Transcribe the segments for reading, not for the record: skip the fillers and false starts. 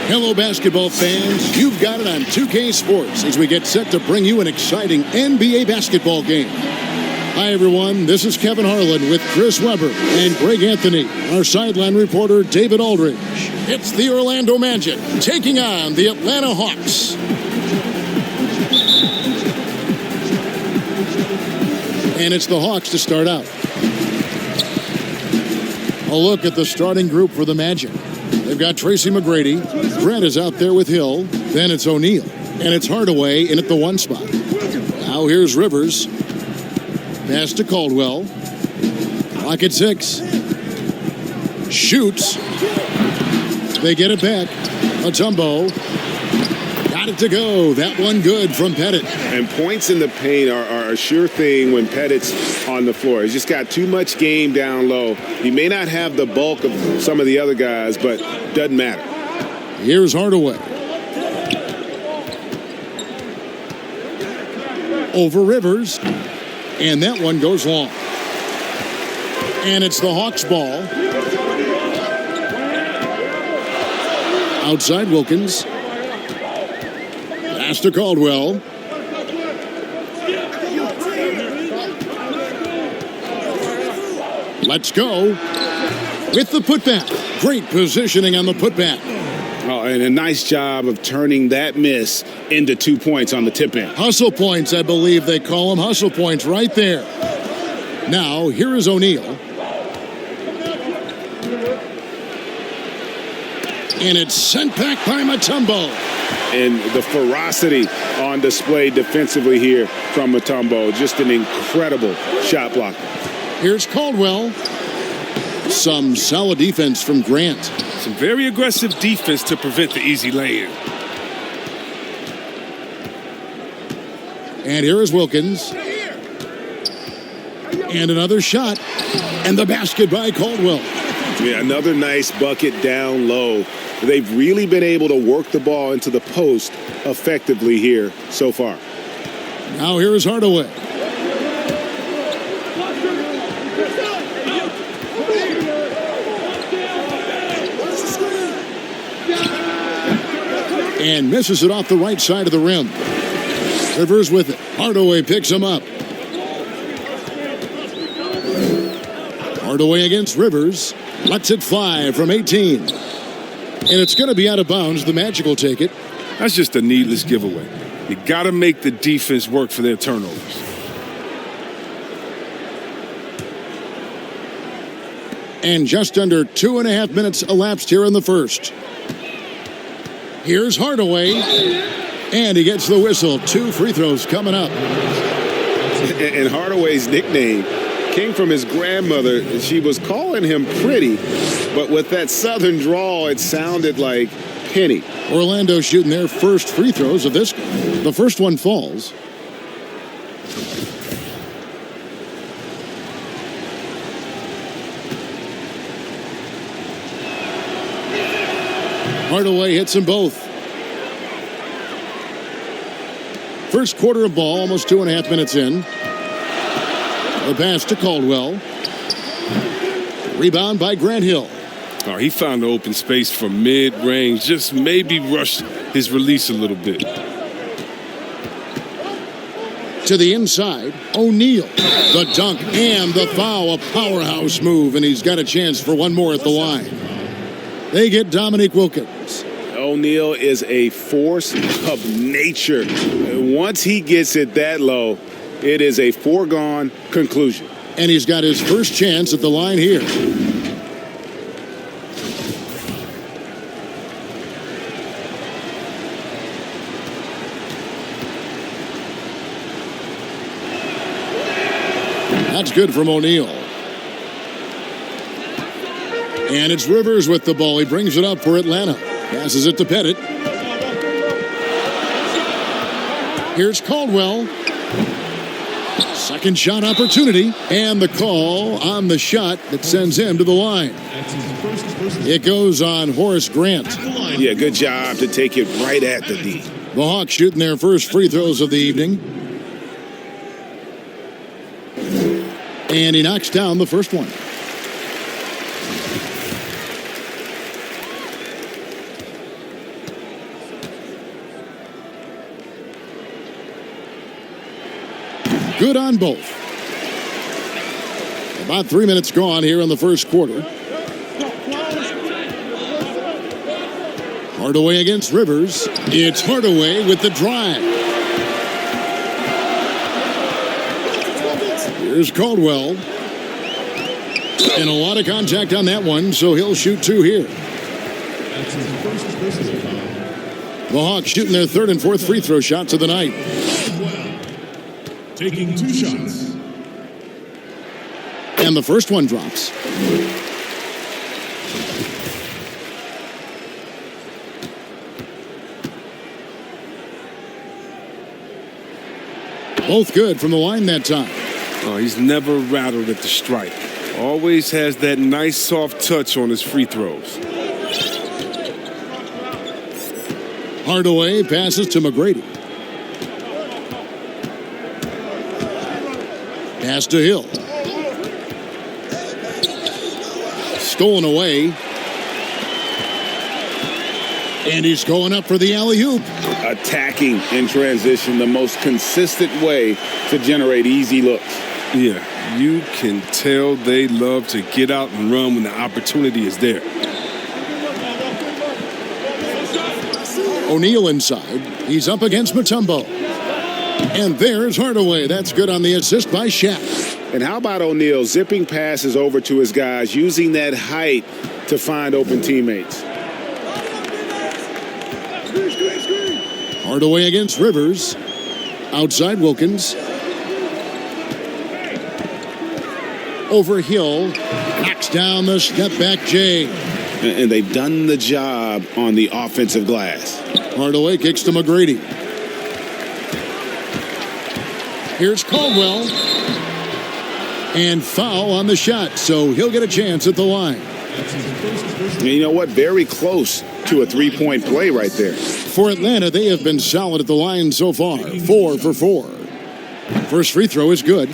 Hello, basketball fans. You've got it on 2K Sports as we get set to bring you an exciting NBA basketball game. Hi, everyone. This is Kevin Harlan with Chris Webber and Greg Anthony. Our sideline reporter, David Aldridge. It's the Orlando Magic taking on the Atlanta Hawks. And it's the Hawks to start out. A look at the starting group for the Magic. They've got Tracy McGrady. Grant is out there with Hill. Then it's O'Neal. And it's Hardaway in at the 1 spot. Now here's Rivers. Pass to Caldwell. Clock at 6. Shoots. They get it back. Mutombo. Got it to go. That one good from Pettit. And points in the paint are a sure thing when Pettit's on the floor. He's just got too much game down low. He may not have the bulk of some of the other guys, but doesn't matter. Here's Hardaway. Over Rivers. And that one goes long. And it's the Hawks' ball. Outside Wilkins. Pass to Caldwell. Let's go. With the putback. Great positioning on the putback. Oh, and a nice job of turning that miss into 2 points on the tip in. Hustle points, I believe they call them. Hustle points right there. Now, here is O'Neal. And it's sent back by Mutombo. And the ferocity on display defensively here from Mutombo. Just an incredible shot blocker. Here's Caldwell. Some solid defense from Grant. Some very aggressive defense to prevent the easy lay-in. And here is Wilkins. And another shot. And the basket by Caldwell. Yeah, another nice bucket down low. They've really been able to work the ball into the post effectively here so far. Now here is Hardaway. And misses it off the right side of the rim. Rivers with it. Hardaway picks him up. Hardaway against Rivers. Lets it fly from 18. And it's going to be out of bounds. The Magic will take it. That's just a needless giveaway. You got to make the defense work for their turnovers. And just under 2.5 minutes elapsed here in the first. Here's Hardaway. And he gets the whistle. 2 free throws coming up. And Hardaway's nickname came from his grandmother. She was calling him Pretty, but with that southern drawl, it sounded like Penny. Orlando shooting their first free throws of this game. The first one falls. Hardaway hits them both. First quarter of ball, almost 2.5 minutes in. The pass to Caldwell. Rebound by Grant Hill. Oh, he found the open space from mid-range. Just maybe rushed his release a little bit. To the inside, O'Neal. The dunk and the foul. A powerhouse move, and he's got a chance for one more at the line. They get Dominique Wilkins. O'Neal is a force of nature. Once he gets it that low, it is a foregone conclusion. And he's got his first chance at the line here. That's good from O'Neal. And it's Rivers with the ball. He brings it up for Atlanta. Passes it to Pettit. Here's Caldwell. Second shot opportunity. And the call on the shot that sends him to the line. It goes on Horace Grant. Yeah, good job to take it right at the D. The Hawks shooting their first free throws of the evening. And he knocks down the first one. good on both. About 3 minutes gone here in the first quarter. Hardaway against Rivers. It's Hardaway with the drive. Here's Caldwell. And a lot of contact on that one, so he'll shoot 2 here. The Hawks shooting their 3rd and 4th free throw shots of the night. Taking 2 shots. And the first one drops. Both good from the line that time. Oh, he's never rattled at the stripe. Always has that nice soft touch on his free throws. Hardaway passes to McGrady. Pass to Hill. Stolen away. And he's going up for the alley-oop. Attacking in transition, the most consistent way to generate easy looks. Yeah, you can tell they love to get out and run when the opportunity is there. O'Neal inside. He's up against Mutombo. And there's Hardaway. That's good on the assist by Shaq. And how about O'Neal zipping passes over to his guys, using that height to find open teammates. Hardaway against Rivers. Outside Wilkins. Over Hill. Knocks down the step-back J. And they've done the job on the offensive glass. Hardaway kicks to McGrady. Here's Caldwell. And foul on the shot, so he'll get a chance at the line. And you know what? Very close to a three-point play right there. For Atlanta, they have been solid at the line so far. 4 for 4. First free throw is good.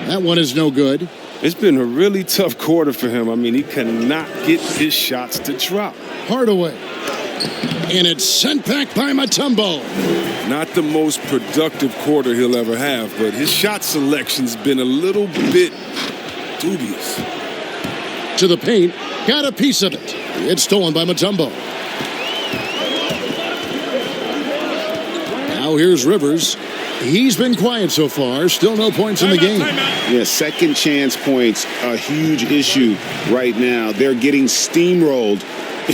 That one is no good. It's been a really tough quarter for him. I mean, he cannot get his shots to drop. Hardaway. And it's sent back by Mutombo. Not the most productive quarter he'll ever have, but his shot selection's been a little bit dubious. To the paint. Got a piece of it. It's stolen by Mutombo. Now here's Rivers. He's been quiet so far. Still no points in the game. Yeah, second chance points, a huge issue right now. They're getting steamrolled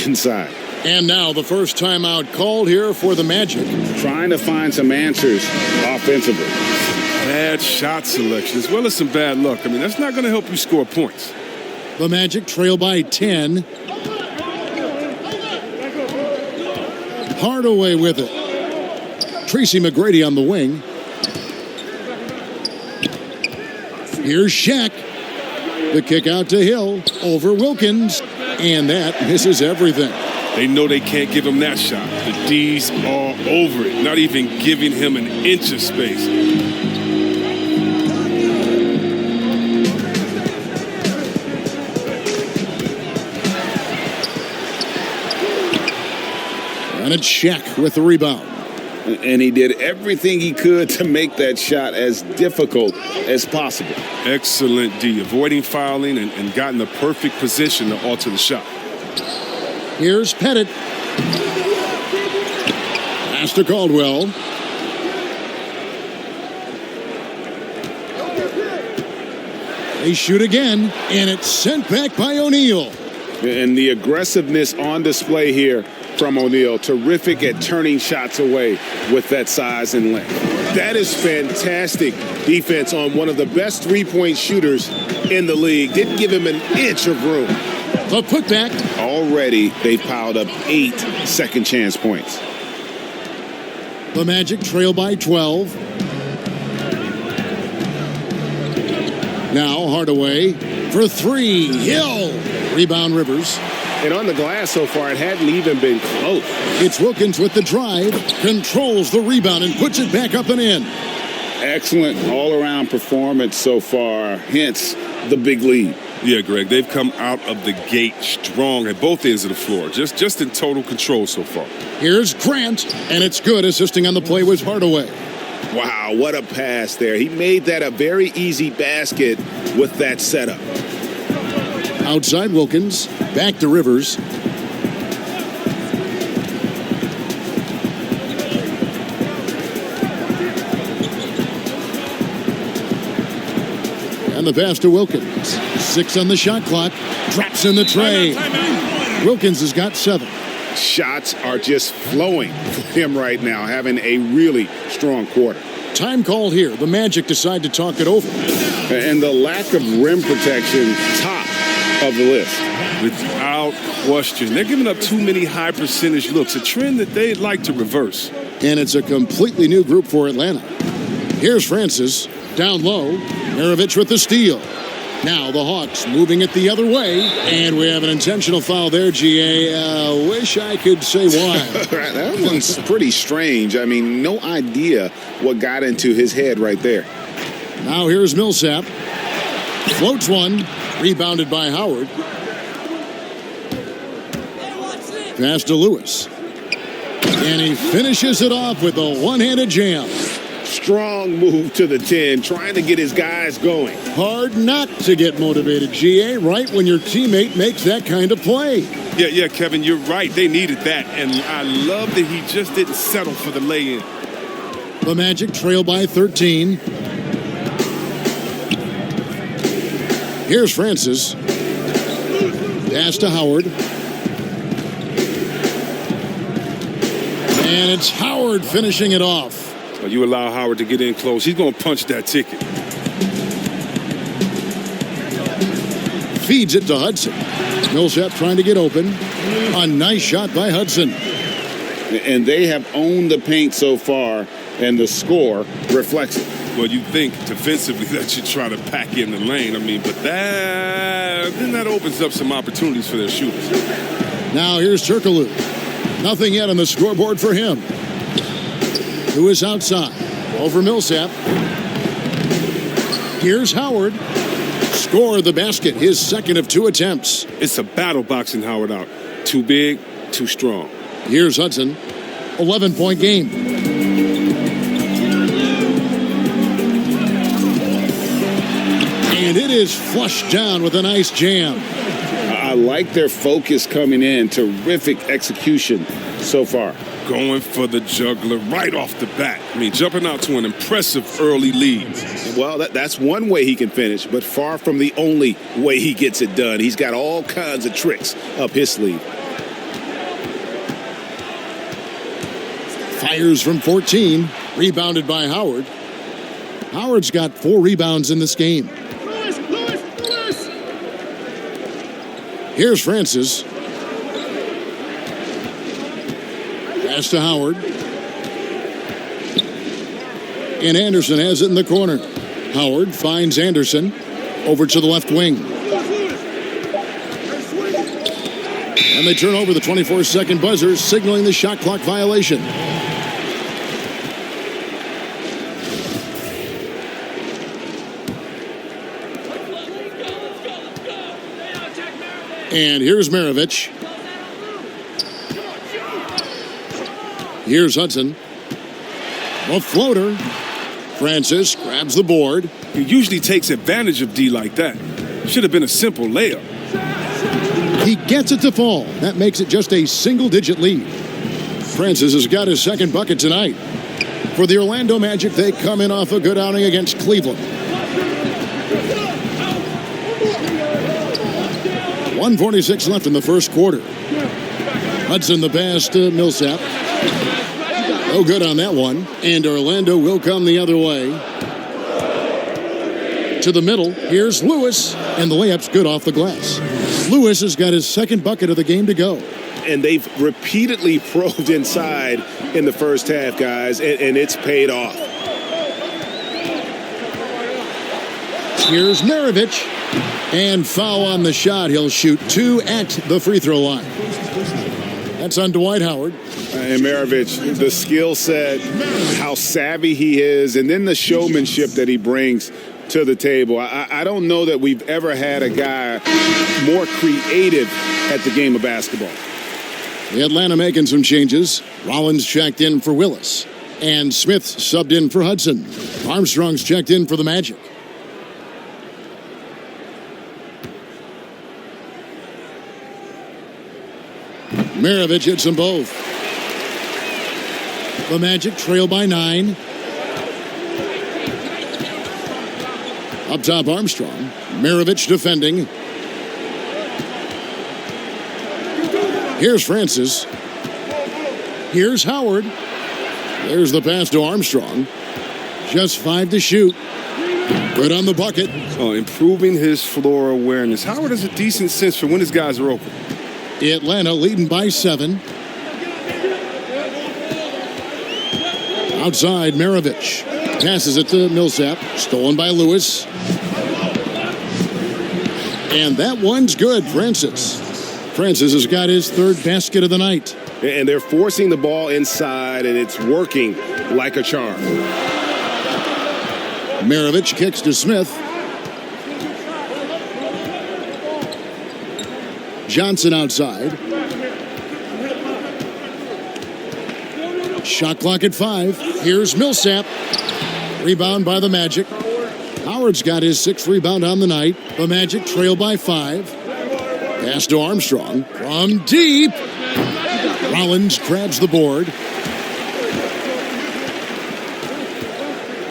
inside. And now the first timeout called here for the Magic. Trying to find some answers offensively. Bad shot selection as well as some bad luck. I mean, that's not going to help you score points. The Magic trail by 10. Hardaway with it. Tracy McGrady on the wing. Here's Shaq. The kick out to Hill over Wilkins. And that misses everything. They know they can't give him that shot. The D's all over it, not even giving him an inch of space. And it's Shaq with the rebound. And he did everything he could to make that shot as difficult as possible. Excellent D, avoiding fouling and gotten the perfect position to alter the shot. Here's Pettit. Pass to Caldwell. They shoot again, and it's sent back by O'Neal. And the aggressiveness on display here from O'Neal. Terrific at turning shots away with that size and length. That is fantastic defense on one of the best three-point shooters in the league. Didn't give him an inch of room. The putback. Already, they've piled up 8 second chance points. The Magic trail by 12. Now Hardaway for 3. Hill. Rebound Rivers. And on the glass so far, it hadn't even been close. It's Wilkins with the drive. Controls the rebound and puts it back up and in. Excellent all-around performance so far, hence the big lead. Yeah, Greg, they've come out of the gate strong at both ends of the floor. Just in total control so far. Here's Grant, and it's good. Assisting on the play was Hardaway. Wow, what a pass there. He made that a very easy basket with that setup. Outside Wilkins, back to Rivers. And the pass to Wilkins. 6 on the shot clock. Drops in the tray. Wilkins has got 7. Shots are just flowing for him right now, having a really strong quarter. Time called here. The Magic decide to talk it over. And the lack of rim protection, top of the list. Without question. They're giving up too many high percentage looks, a trend that they'd like to reverse. And it's a completely new group for Atlanta. Here's Francis. Down low. Maravich with the steal. Now the Hawks moving it the other way. And we have an intentional foul there, GA. Wish I could say why. That one's pretty strange. I mean, no idea what got into his head right there. Now here's Millsap. Floats one. Rebounded by Howard. Pass to Lewis. And he finishes it off with a one-handed jam. Strong move to the 10, trying to get his guys going. Hard not to get motivated, GA, right when your teammate makes that kind of play. Yeah, Kevin, you're right. They needed that. And I love that he just didn't settle for the lay-in. The Magic trail by 13. Here's Francis. Pass to Howard. And it's Howard finishing it off. Well, you allow Howard to get in close. He's going to punch that ticket. Feeds it to Hudson. Millsap trying to get open. A nice shot by Hudson. And they have owned the paint so far, and the score reflects it. Well, you think defensively that you try to pack in the lane. I mean, but then that opens up some opportunities for their shooters. Now here's Turkoglu. Nothing yet on the scoreboard for him. Who is outside? Over Millsap. Here's Howard. Score the basket, his second of 2 attempts. It's a battle boxing Howard out. Too big, too strong. Here's Hudson. 11-point game. And it is flushed down with a nice jam. I like their focus coming in. Terrific execution so far. Going for the juggler right off the bat. I mean, jumping out to an impressive early lead. Well, that's one way he can finish, but far from the only way he gets it done. He's got all kinds of tricks up his sleeve. Fires from 14. Rebounded by Howard. Howard's got 4 rebounds in this game. Lewis. Here's Francis. Pass to Howard. And Anderson has it in the corner. Howard finds Anderson over to the left wing. And they turn over the 24-second buzzer, signaling the shot clock violation. And here's Maravich. Here's Hudson. A floater. Francis grabs the board. He usually takes advantage of D like that. Should have been a simple layup. He gets it to fall. That makes it just a single-digit lead. Francis has got his second bucket tonight. For the Orlando Magic, they come in off a good outing against Cleveland. 1:46 left in the first quarter. Hudson the pass to Millsap. No good on that one. And Orlando will come the other way. To the middle. Here's Lewis. And the layup's good off the glass. Lewis has got his second bucket of the game to go. And they've repeatedly probed inside in the first half, guys, and it's paid off. Here's Maravich. And foul on the shot. He'll shoot 2 at the free throw line. That's on Dwight Howard. And Maravich, the skill set, how savvy he is, and then the showmanship that he brings to the table. I don't know that we've ever had a guy more creative at the game of basketball. The Atlanta making some changes. Rollins checked in for Willis. And Smith subbed in for Hudson. Armstrong's checked in for the Magic. Maravich hits them both. The Magic trail by 9. Up top, Armstrong. Maravich defending. Here's Francis. Here's Howard. There's the pass to Armstrong. Just 5 to shoot. Good on the bucket. Oh, improving his floor awareness. Howard has a decent sense for when his guys are open. Atlanta leading by 7. Outside, Maravich. Passes it to Millsap. Stolen by Lewis. And that one's good, Francis. Francis has got his 3rd basket of the night. And they're forcing the ball inside, and it's working like a charm. Maravich kicks to Smith. Johnson outside. Shot clock at 5. Here's Millsap. Rebound by the Magic. Howard's got his 6th rebound on the night. The Magic trail by 5. Pass to Armstrong from deep. Rollins grabs the board.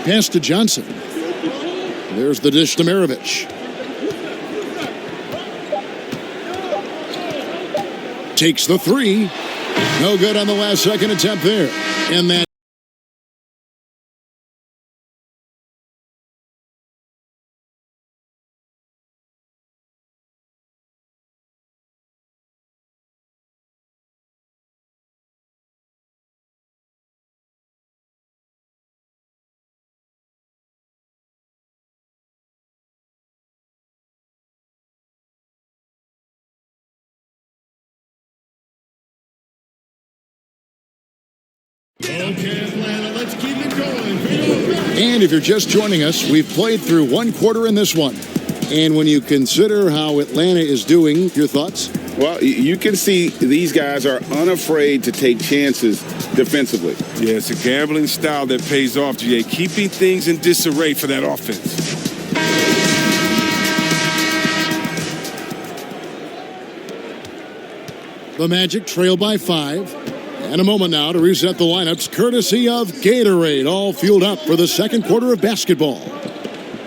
Pass to Johnson. There's the dish to Maravich. Takes the 3. No good on the last second attempt there. And that. Okay, Atlanta, let's keep it going. And if you're just joining us, we've played through 1 quarter in this one. And when you consider how Atlanta is doing, your thoughts? Well, you can see these guys are unafraid to take chances defensively. Yeah, it's a gambling style that pays off, GA, keeping things in disarray for that offense. The Magic trail by 5. And a moment now to reset the lineups, courtesy of Gatorade, all fueled up for the 2nd quarter of basketball.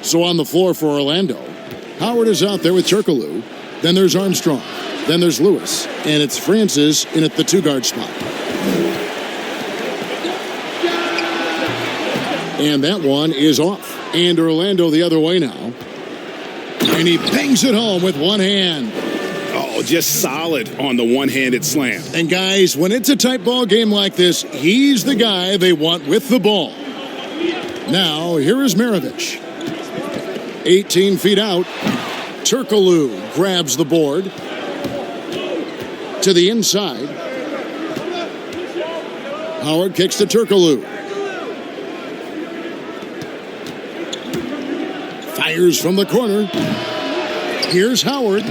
So on the floor for Orlando, Howard is out there with Turkoglu. Then there's Armstrong. Then there's Lewis. And it's Francis in at the 2-guard spot. And that one is off. And Orlando the other way now. And he bangs it home with one hand. Oh, just solid on the one-handed slam. And guys, when it's a tight ball game like this, he's the guy they want with the ball. Now, here is Maravich. 18 feet out. Turkoglu grabs the board. To the inside. Howard kicks to Turkoglu. Fires from the corner. Here's Howard.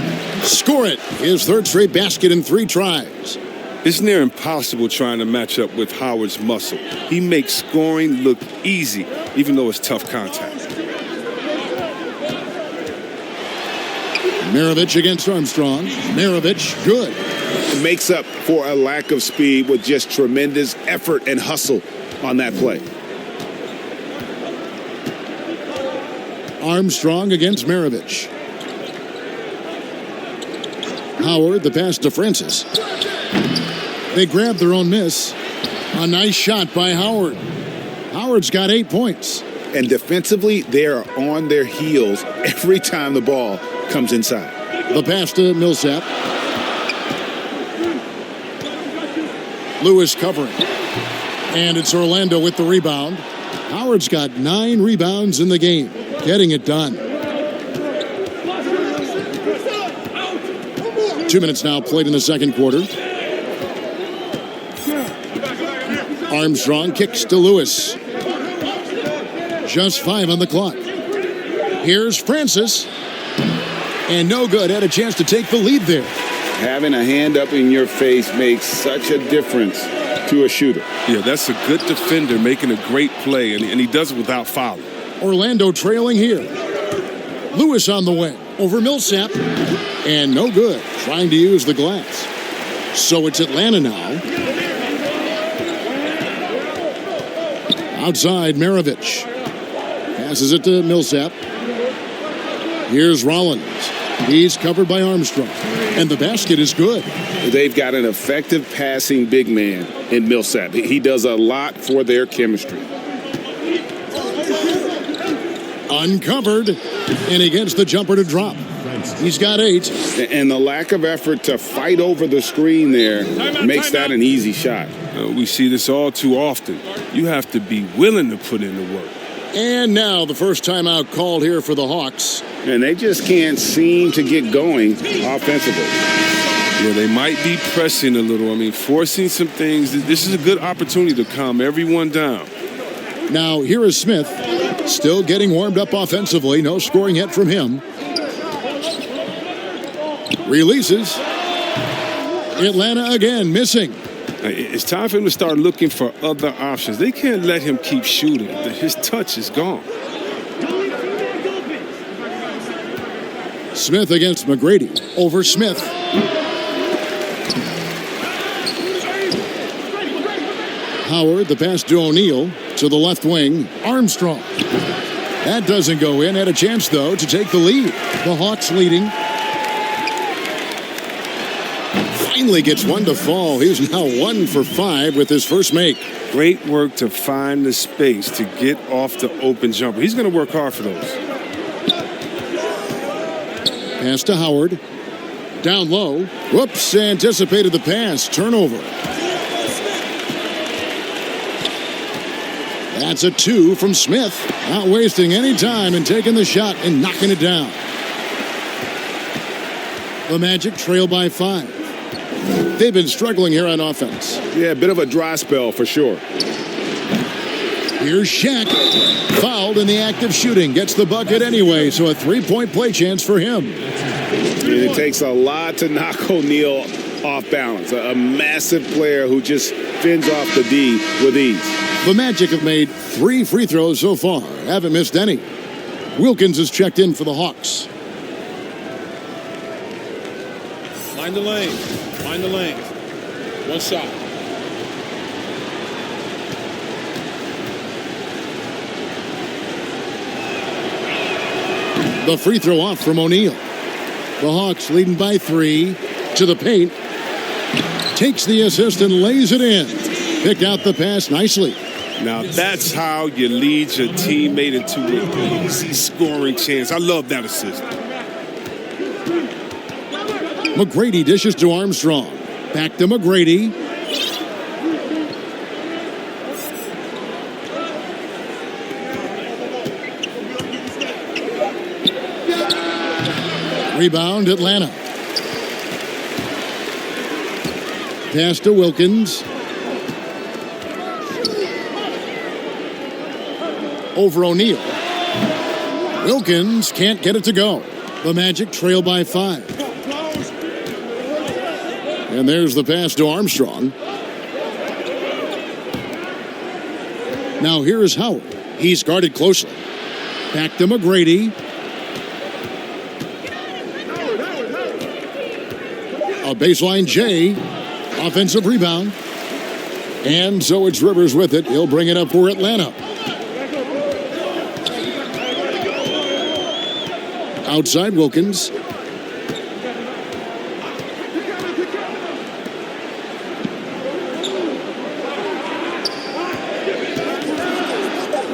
Score it. His 3rd straight basket in 3 tries. It's near impossible trying to match up with Howard's muscle. He makes scoring look easy, even though it's tough contact. Maravich against Armstrong. Maravich, good. It makes up for a lack of speed with just tremendous effort and hustle on that play. Armstrong against Maravich. Howard, the pass to Francis. They grab their own miss. A nice shot by Howard. Howard's got 8 points. And defensively, they are on their heels every time the ball comes inside. The pass to Millsap. Lewis covering. And it's Orlando with the rebound. Howard's got 9 rebounds in the game. Getting it done. 2 minutes now played in the 2nd quarter. Armstrong kicks to Lewis. Just 5 on the clock. Here's Francis. And no good. Had a chance to take the lead there. Having a hand up in your face makes such a difference to a shooter. Yeah, that's a good defender making a great play, and he does it without fouling. Orlando trailing here. Lewis on the wing. Over Millsap. And no good. Trying to use the glass. So it's Atlanta now. Outside, Maravich. Passes it to Millsap. Here's Rollins. He's covered by Armstrong. And the basket is good. They've got an effective passing big man in Millsap. He does a lot for their chemistry. Uncovered. And he gets the jumper to drop. He's got 8. And the lack of effort to fight over the screen there makes that an easy shot. We see this all too often. You have to be willing to put in the work. And now the first timeout called here for the Hawks. And they just can't seem to get going offensively. Yeah, they might be pressing a little. I mean, forcing some things. This is a good opportunity to calm everyone down. Now, here is Smith. Still getting warmed up offensively. No scoring yet from him. Releases. Atlanta again missing. It's time for him to start looking for other options. They can't let him keep shooting. His touch is gone. Smith against McGrady. Over Smith. Howard, the pass to O'Neal. To the left wing. Armstrong. That doesn't go in. Had a chance, though, to take the lead. The Hawks leading. Finally gets one to fall. He's now 1 for 5 with his first make. Great work to find the space to get off the open jumper. He's going to work hard for those. Pass to Howard. Down low. Whoops, anticipated the pass. Turnover. That's a 2 from Smith. Not wasting any time and taking the shot and knocking it down. The Magic trail by 5. They've been struggling here on offense. Yeah, a bit of a dry spell for sure. Here's Shaq. Fouled in the act of shooting. Gets the bucket anyway, so a 3-point play chance for him. And it takes a lot to knock O'Neal off balance. A massive player who just fends off the D with ease. The Magic have made 3 free throws so far. Haven't missed any. Wilkins is checked in for the Hawks. Find the lane. Find the lane. One shot. The free throw off from O'Neal. The Hawks leading by 3 to the paint. Takes the assist and lays it in. Picked out the pass nicely. Now that's how you lead your teammate into an easy scoring chance. I love that assist. McGrady dishes to Armstrong. Back to McGrady. Rebound, Atlanta. Pass to Wilkins. Over O'Neal. Wilkins can't get it to go. The Magic trail by 5. And there's the pass to Armstrong. Now here is Howard. He's guarded closely. Back to McGrady. A baseline J. Offensive rebound. And so it's Rivers with it. He'll bring it up for Atlanta. Outside Wilkins.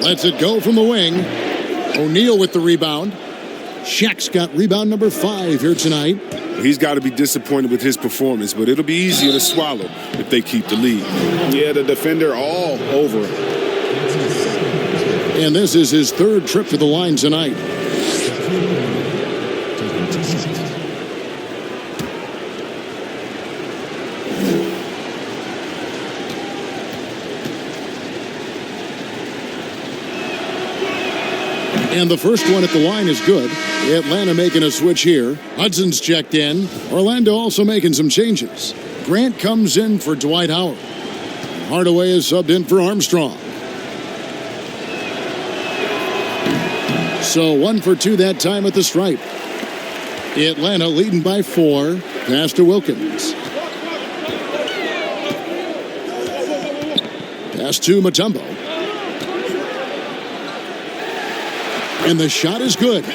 Lets it go from the wing. O'Neal with the rebound. Shaq's got rebound number 5 here tonight. He's got to be disappointed with his performance, but it'll be easier to swallow if they keep the lead. Yeah, the defender all over it. And this is his 3rd trip to the line tonight. And the first one at the line is good. Atlanta making a switch here. Hudson's checked in. Orlando also making some changes. Grant comes in for Dwight Howard. Hardaway is subbed in for Armstrong. So 1 for 2 that time at the stripe. Atlanta leading by 4. Pass to Wilkins. Pass to Mutombo. And the shot is good.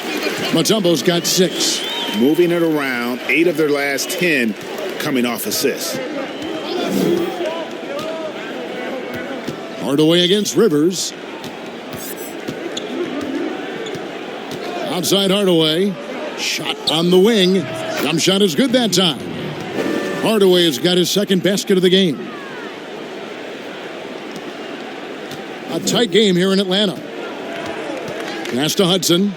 Mutombo's got 6. Moving it around, 8 of their last 10 coming off assists. Hardaway against Rivers. Outside Hardaway. Shot on the wing. Jump shot is good that time. Hardaway has got his second basket of the game. A tight game here in Atlanta. Pass to Hudson.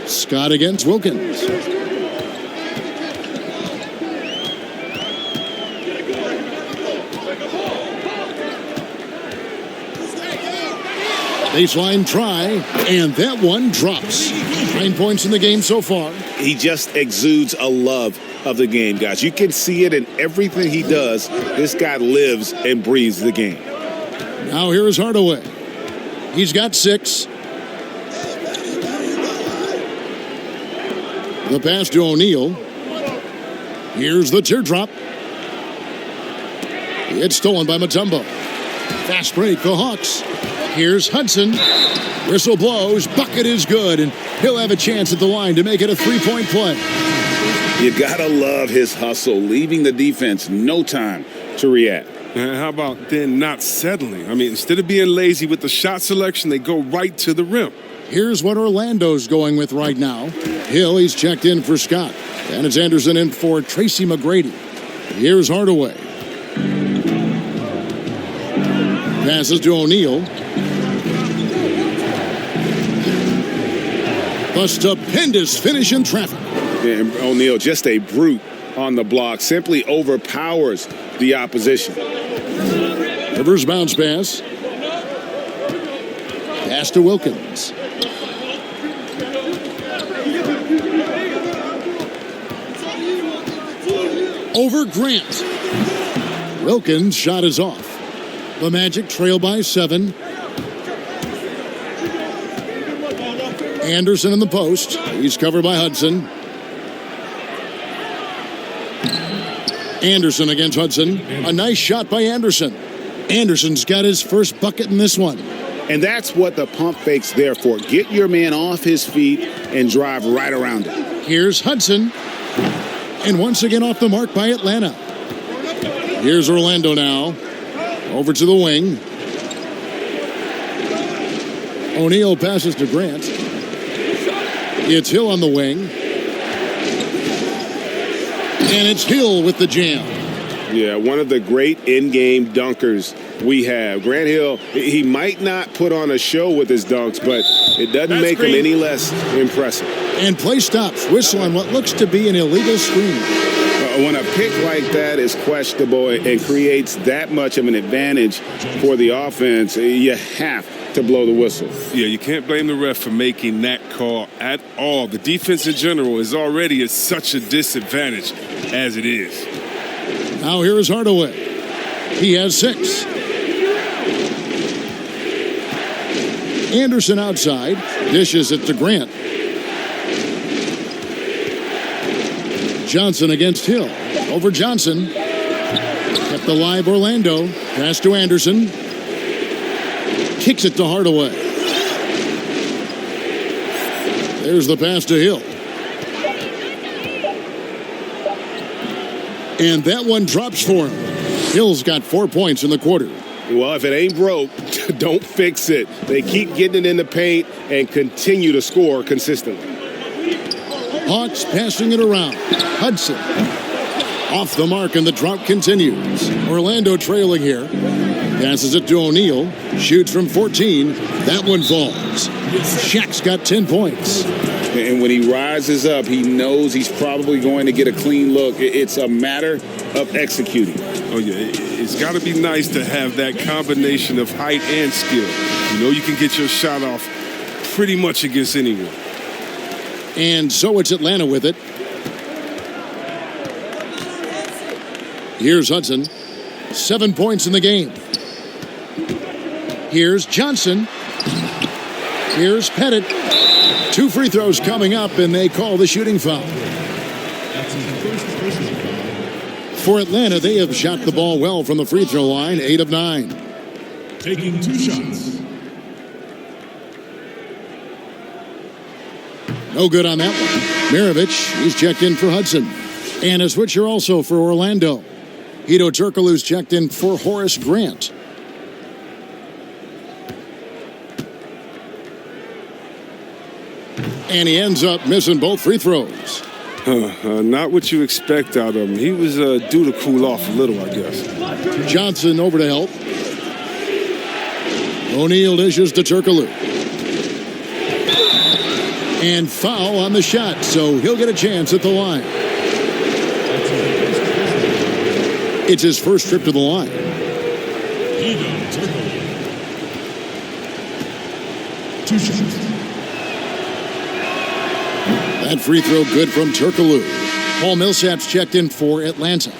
Scott against Wilkins. Baseline try, and that one drops. 9 points in the game so far. He just exudes a love of the game, guys. You can see it in everything he does. This guy lives and breathes the game. Now here is Hardaway. He's got 6. The pass to O'Neal. Here's the teardrop. It's stolen by Mutombo. Fast break, the Hawks. Here's Hudson. Whistle blows. Bucket is good, and he'll have a chance at the line to make it a 3-point play. You gotta love his hustle, leaving the defense no time to react. And how about then not settling? I mean, instead of being lazy with the shot selection, they go right to the rim. Here's what Orlando's going with right now. Hill, he's checked in for Scott. And it's Anderson in for Tracy McGrady. Here's Hardaway. Passes to O'Neal. A stupendous finish in traffic. And O'Neal, just a brute on the block, simply overpowers the opposition. Rivers bounce pass. Pass to Wilkins. Over Grant. Wilkins' shot is off. The Magic trail by 7. Anderson in the post. He's covered by Hudson. Anderson against Hudson. A nice shot by Anderson. Anderson's got his first bucket in this one. And that's what the pump fake's there for. Get your man off his feet and drive right around it. Here's Hudson. And once again off the mark by Atlanta. Here's Orlando now. Over to the wing. O'Neal passes to Grant. It's Hill on the wing. And it's Hill with the jam. Yeah, one of the great in-game dunkers we have. Grant Hill, he might not put on a show with his dunks, but it doesn't make him any less impressive. And play stops. Whistle on what looks to be an illegal screen. When a pick like that is questionable and creates that much of an advantage for the offense, you have to blow the whistle. Yeah, you can't blame the ref for making that call at all. The defense in general is already at such a disadvantage as it is. Now here is Hardaway. He has 6. Anderson outside. Dishes it to Grant. Johnson against Hill. Over Johnson. Kept alive Orlando. Pass to Anderson. Kicks it to Hardaway. There's the pass to Hill. And that one drops for him. Hill's got 4 points in the quarter. Well, if it ain't broke, don't fix it. They keep getting it in the paint and continue to score consistently. Hawks passing it around. Hudson. Off the mark, and the drought continues. Orlando trailing here. Passes it to O'Neal. Shoots from 14. That one falls. Shaq's got 10 points. And when he rises up, he knows he's probably going to get a clean look. It's a matter of executing. Oh, yeah. It's got to be nice to have that combination of height and skill. You know, you can get your shot off pretty much against anyone. And so it's Atlanta with it. Here's Hudson. 7 points in the game. Here's Johnson. Here's Pettit. 2 free throws coming up, and they call the shooting foul. For Atlanta, they have shot the ball well from the free throw line, 8 of 9. Taking 2 shots. No good on that one. Maravich, he's checked in for Hudson. And a switcher also for Orlando. Hedo Turkoglu's checked in for Horace Grant. And he ends up missing both free throws. Not what you expect out of him. He was due to cool off a little, I guess. Johnson over to help. O'Neal dishes to Turkoglu. And foul on the shot, so he'll get a chance at the line. It's his first trip to the line. Hedo Turkoglu. 2 shots. That free throw good from Turkoglu. Paul Millsap's checked in for Atlanta.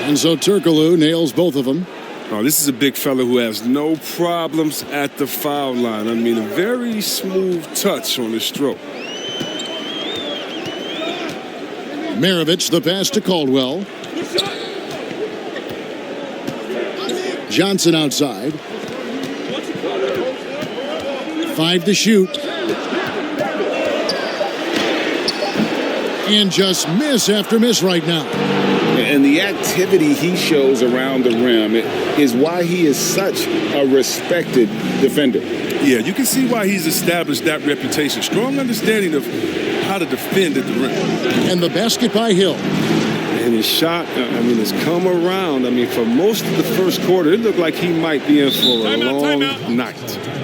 And so Turkoglu nails both of them. Oh, this is a big fella who has no problems at the foul line. I mean, a very smooth touch on his stroke. Maravich, the pass to Caldwell. Johnson outside. 5 to shoot. And just miss after miss right now. And the activity he shows around the rim is why he is such a respected defender. Yeah, you can see why he's established that reputation. Strong understanding of how to defend at the rim. And the basket by Hill. And his shot, has come around. For most of the first quarter, it looked like he might be in for a long night.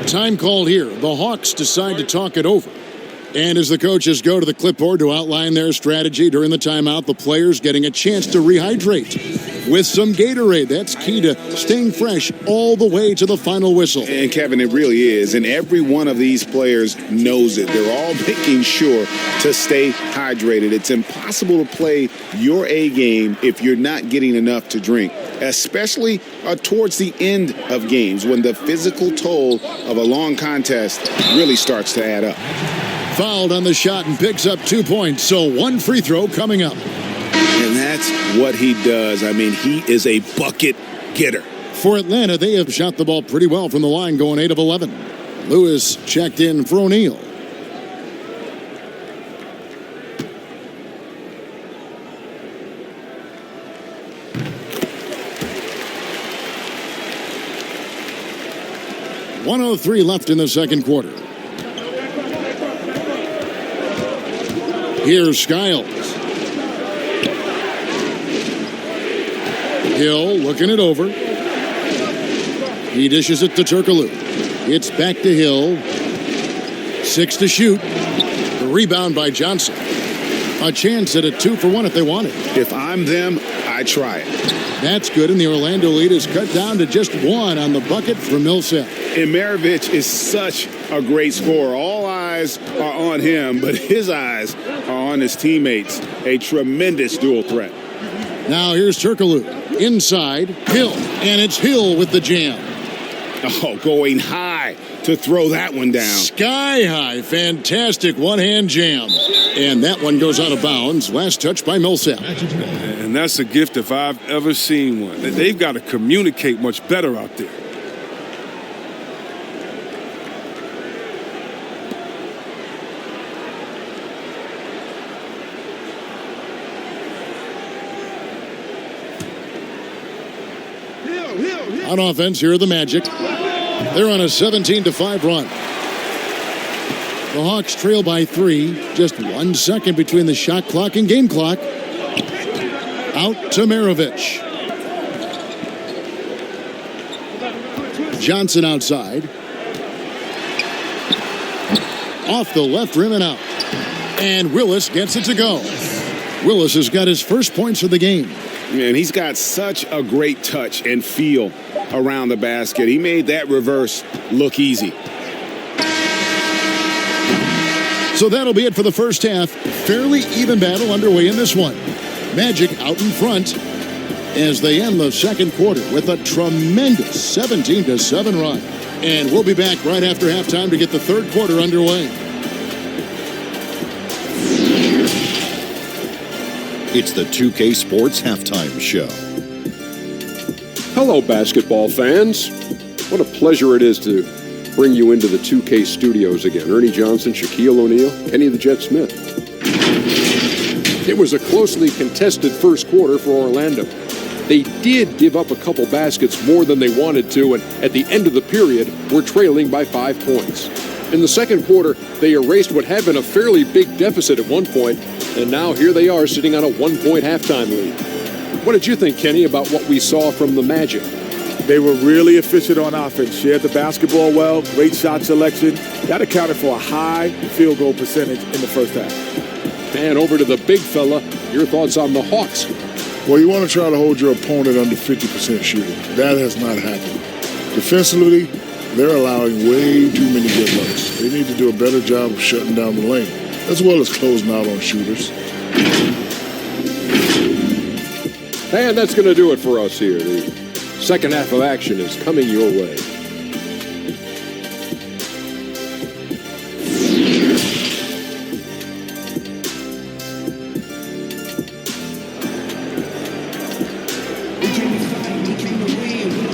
Time called here. The Hawks decide to talk it over. And as the coaches go to the clipboard to outline their strategy during the timeout, the players getting a chance to rehydrate with some Gatorade. That's key to staying fresh all the way to the final whistle. And Kevin, it really is. And every one of these players knows it. They're all making sure to stay hydrated. It's impossible to play your A game if you're not getting enough to drink, especially towards the end of games when the physical toll of a long contest really starts to add up. Fouled on the shot and picks up 2 points, so 1 free throw coming up. And that's what he does. He is a bucket getter. For Atlanta, they have shot the ball pretty well from the line, going 8 of 11. Lewis checked in for O'Neal. .103 left in the second quarter. Here's Skiles. Hill looking it over. He dishes it to Turkoglu. It's back to Hill. 6 to shoot. The rebound by Johnson. A chance at a 2-for-1 if they want it. If I'm them, I try it. That's good, and the Orlando lead is cut down to just 1 on the bucket for Millsap. And Maravich is such a great scorer. All eyes are on him, but his eyes are on his teammates. A tremendous dual threat. Now here's Turkoglu. Inside, Hill. And it's Hill with the jam. Oh, going high to throw that one down. Sky high. Fantastic one-hand jam. And that one goes out of bounds. Last touch by Millsap. And that's a gift if I've ever seen one. They've got to communicate much better out there. On offense, here are the Magic. They're on a 17-5 run. The Hawks trail by 3. Just 1 second between the shot clock and game clock. Out to Maravich. Johnson outside. Off the left rim and out. And Willis gets it to go. Willis has got his first points of the game. Man, he's got such a great touch and feel around the basket. He made that reverse look easy. So that'll be it for the first half. Fairly even battle underway in this one. Magic out in front as they end the second quarter with a tremendous 17-7 run. And we'll be back right after halftime to get the third quarter underway. It's the 2K Sports Halftime Show. Hello, basketball fans. What a pleasure it is to bring you into the 2K studios again. Ernie Johnson, Shaquille O'Neal, Kenny the Jet Smith. It was a closely contested first quarter for Orlando. They did give up a couple baskets more than they wanted to, and at the end of the period, were trailing by 5 points. In the second quarter, they erased what had been a fairly big deficit at one point, and now here they are sitting on a 1-point halftime lead. What did you think, Kenny, about what we saw from the Magic? They were really efficient on offense, shared the basketball well, great shot selection. That accounted for a high field goal percentage in the first half. And over to the big fella, your thoughts on the Hawks? Well, you want to try to hold your opponent under 50% shooting. That has not happened. Defensively, they're allowing way too many good looks. They need to do a better job of shutting down the lane, as well as closing out on shooters. And that's going to do it for us here. The second half of action is coming your way.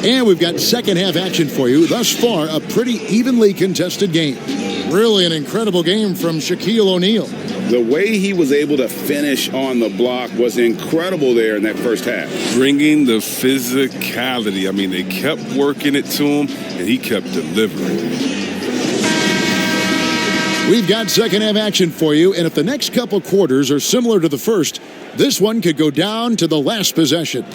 And we've got second half action for you. Thus far, a pretty evenly contested game. Really an incredible game from Shaquille O'Neal. The way he was able to finish on the block was incredible there in that first half. Bringing the physicality. I mean, they kept working it to him, and he kept delivering. We've got second half action for you, and if the next couple quarters are similar to the first, this one could go down to the last possession.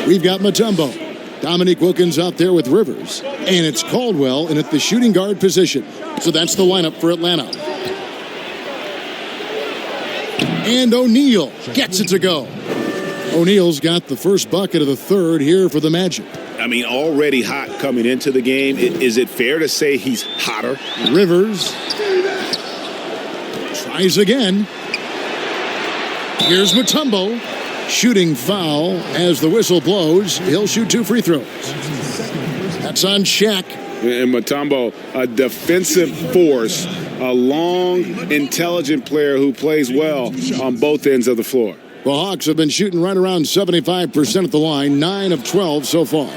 We've got Mutombo. Dominique Wilkins out there with Rivers. And it's Caldwell in at the shooting guard position. So that's the lineup for Atlanta. And O'Neal gets it to go. O'Neal's got the first bucket of the third here for the Magic. I mean, already hot coming into the game. Is it fair to say he's hotter? Rivers tries again. Here's Mutombo. Shooting foul as the whistle blows. He'll shoot 2 free throws. That's on Shaq. And Mutombo, a defensive force, a long, intelligent player who plays well on both ends of the floor. The Hawks have been shooting right around 75% at the line, 9 of 12 so far.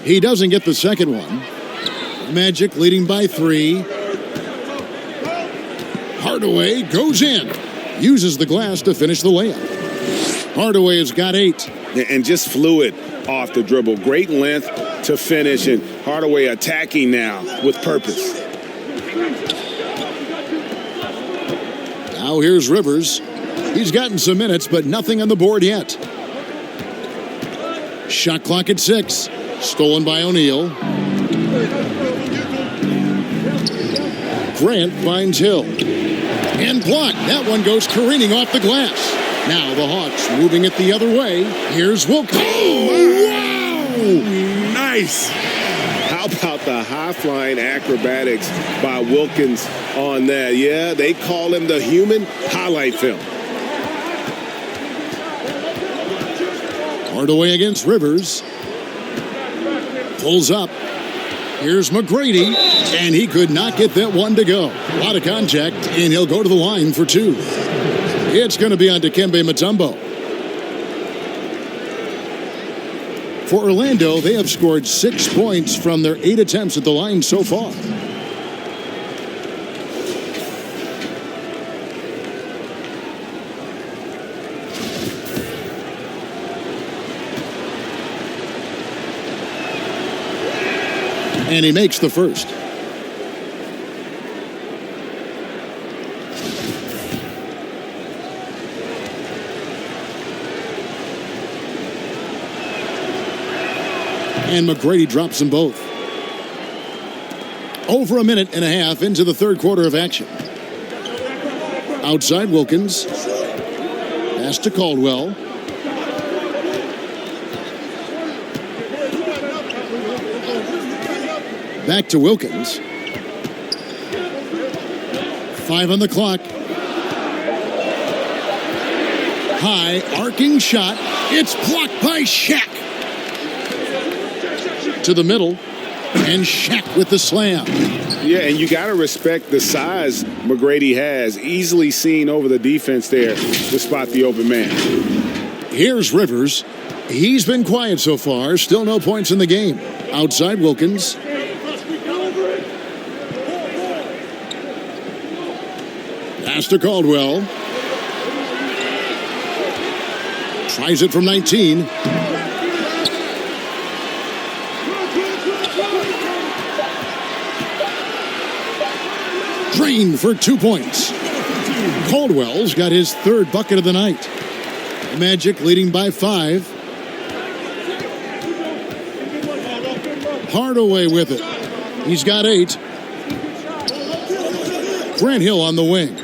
He doesn't get the second one. Magic leading by 3. Hardaway goes in. Uses the glass to finish the layup. Hardaway has got 8. And just fluid off the dribble. Great length to finish. And Hardaway attacking now with purpose. Now here's Rivers. He's gotten some minutes, but nothing on the board yet. Shot clock at 6. Stolen by O'Neal. Grant finds Hill. And blocked. That one goes careening off the glass. Now the Hawks moving it the other way. Here's Wilkins. Oh, wow! Nice. How about the high-flying acrobatics by Wilkins on that? Yeah, they call him the human highlight film. Hardaway against Rivers. Pulls up. Here's McGrady, and he could not get that one to go. A lot of contact, and he'll go to the line for 2. It's going to be on Dikembe Mutombo. For Orlando, they have scored 6 points from their 8 attempts at the line so far. And he makes the first. And McGrady drops them both. Over a minute and a half into the third quarter of action. Outside Wilkins. Pass to Caldwell. Back to Wilkins. 5 on the clock. High, arcing shot. It's blocked by Shaq. To the middle. And Shaq with the slam. Yeah, and you got to respect the size McGrady has. Easily seen over the defense there to spot the open man. Here's Rivers. He's been quiet so far. Still no points in the game. Outside Wilkins. Pass to Caldwell. Tries it from 19. Drain for 2 points. Caldwell's got his third bucket of the night. Magic leading by 5. Hardaway with it. He's got 8. Grant Hill on the wing.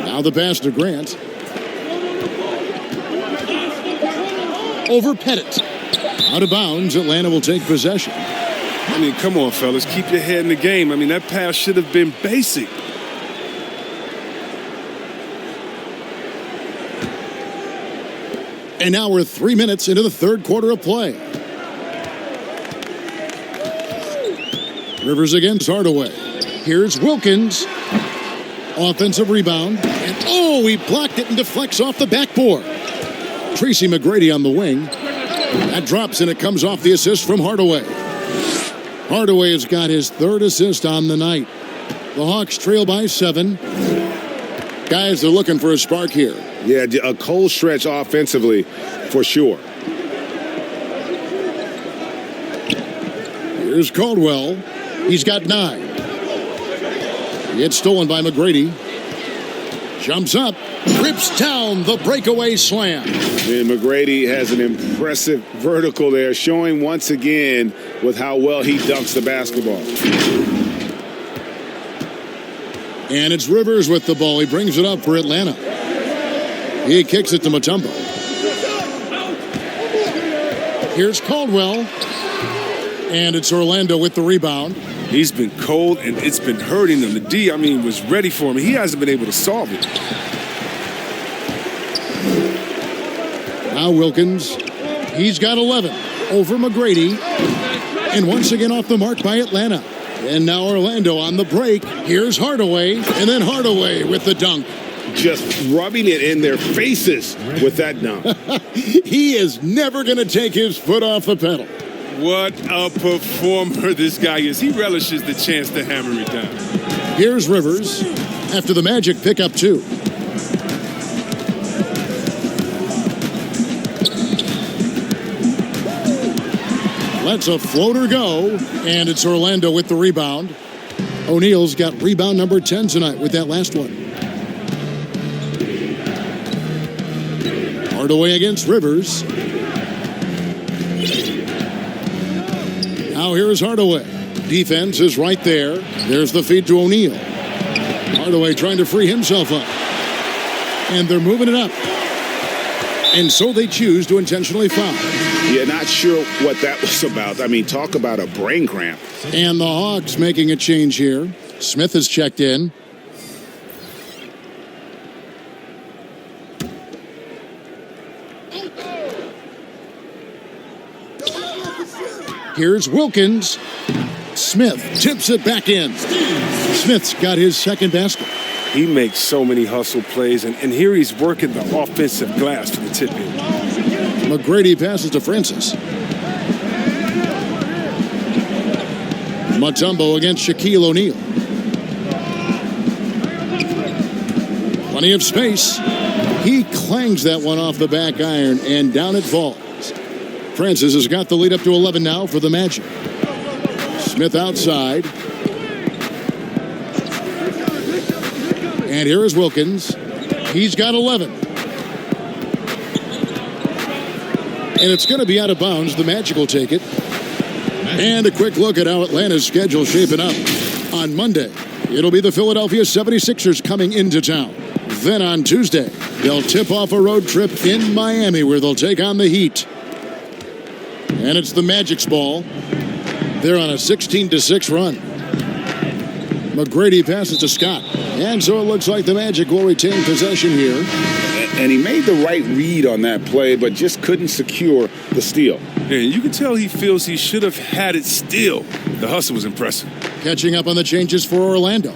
Now the pass to Grant. Over Pettit. Out of bounds, Atlanta will take possession. I mean, come on, fellas. Keep your head in the game. I mean, that pass should have been basic. And now we're 3 minutes into the third quarter of play. Rivers against Hardaway. Here's Wilkins. Offensive rebound. And oh, he blocked it and deflects off the backboard. Tracy McGrady on the wing. That drops and it comes off the assist from Hardaway. Hardaway has got his third assist on the night. The Hawks trail by 7. Guys, they're looking for a spark here. Yeah, a cold stretch offensively for sure. Here's Caldwell. He's got 9. It's stolen by McGrady. Jumps up. Rips down the breakaway slam. And McGrady has an impressive vertical there, showing once again with how well he dunks the basketball. And it's Rivers with the ball. He brings it up for Atlanta. He kicks it to Mutombo. Here's Caldwell. And it's Orlando with the rebound. He's been cold, and it's been hurting him. The D, I mean, was ready for him. He hasn't been able to solve it. Now Wilkins. He's got 11 over McGrady. And once again off the mark by Atlanta. And now Orlando on the break. Here's Hardaway. And then Hardaway with the dunk. Just rubbing it in their faces with that dunk. He is never going to take his foot off the pedal. What a performer this guy is. He relishes the chance to hammer it down. Here's Rivers after the Magic pick up 2. Lets a floater go, and it's Orlando with the rebound. O'Neal's got rebound number 10 tonight with that last one. Hardaway against Rivers. Now here's Hardaway. Defense is right there. There's the feed to O'Neal. Hardaway trying to free himself up. And they're moving it up. And so they choose to intentionally foul. Yeah, not sure what that was about. I mean, talk about a brain cramp. And the Hawks making a change here. Smith has checked in. Here's Wilkins. Smith tips it back in. Smith's got his second basket. He makes so many hustle plays, and here he's working the offensive glass for the tip-in. McGrady passes to Francis. Mutombo against Shaquille O'Neal. Plenty of space. He clangs that one off the back iron, and down it falls. Francis has got the lead up to 11 now for the Magic. Smith outside. And here is Wilkins. He's got 11. And it's going to be out of bounds. The Magic will take it. And a quick look at how Atlanta's schedule shaping up. On Monday, it'll be the Philadelphia 76ers coming into town. Then on Tuesday, they'll tip off a road trip in Miami where they'll take on the Heat. And it's the Magic's ball. They're on a 16-6 run. McGrady passes to Scott. And so it looks like the Magic will retain possession here. And he made the right read on that play, but just couldn't secure the steal. Yeah, you can tell he feels he should have had it still. The hustle was impressive. Catching up on the changes for Orlando.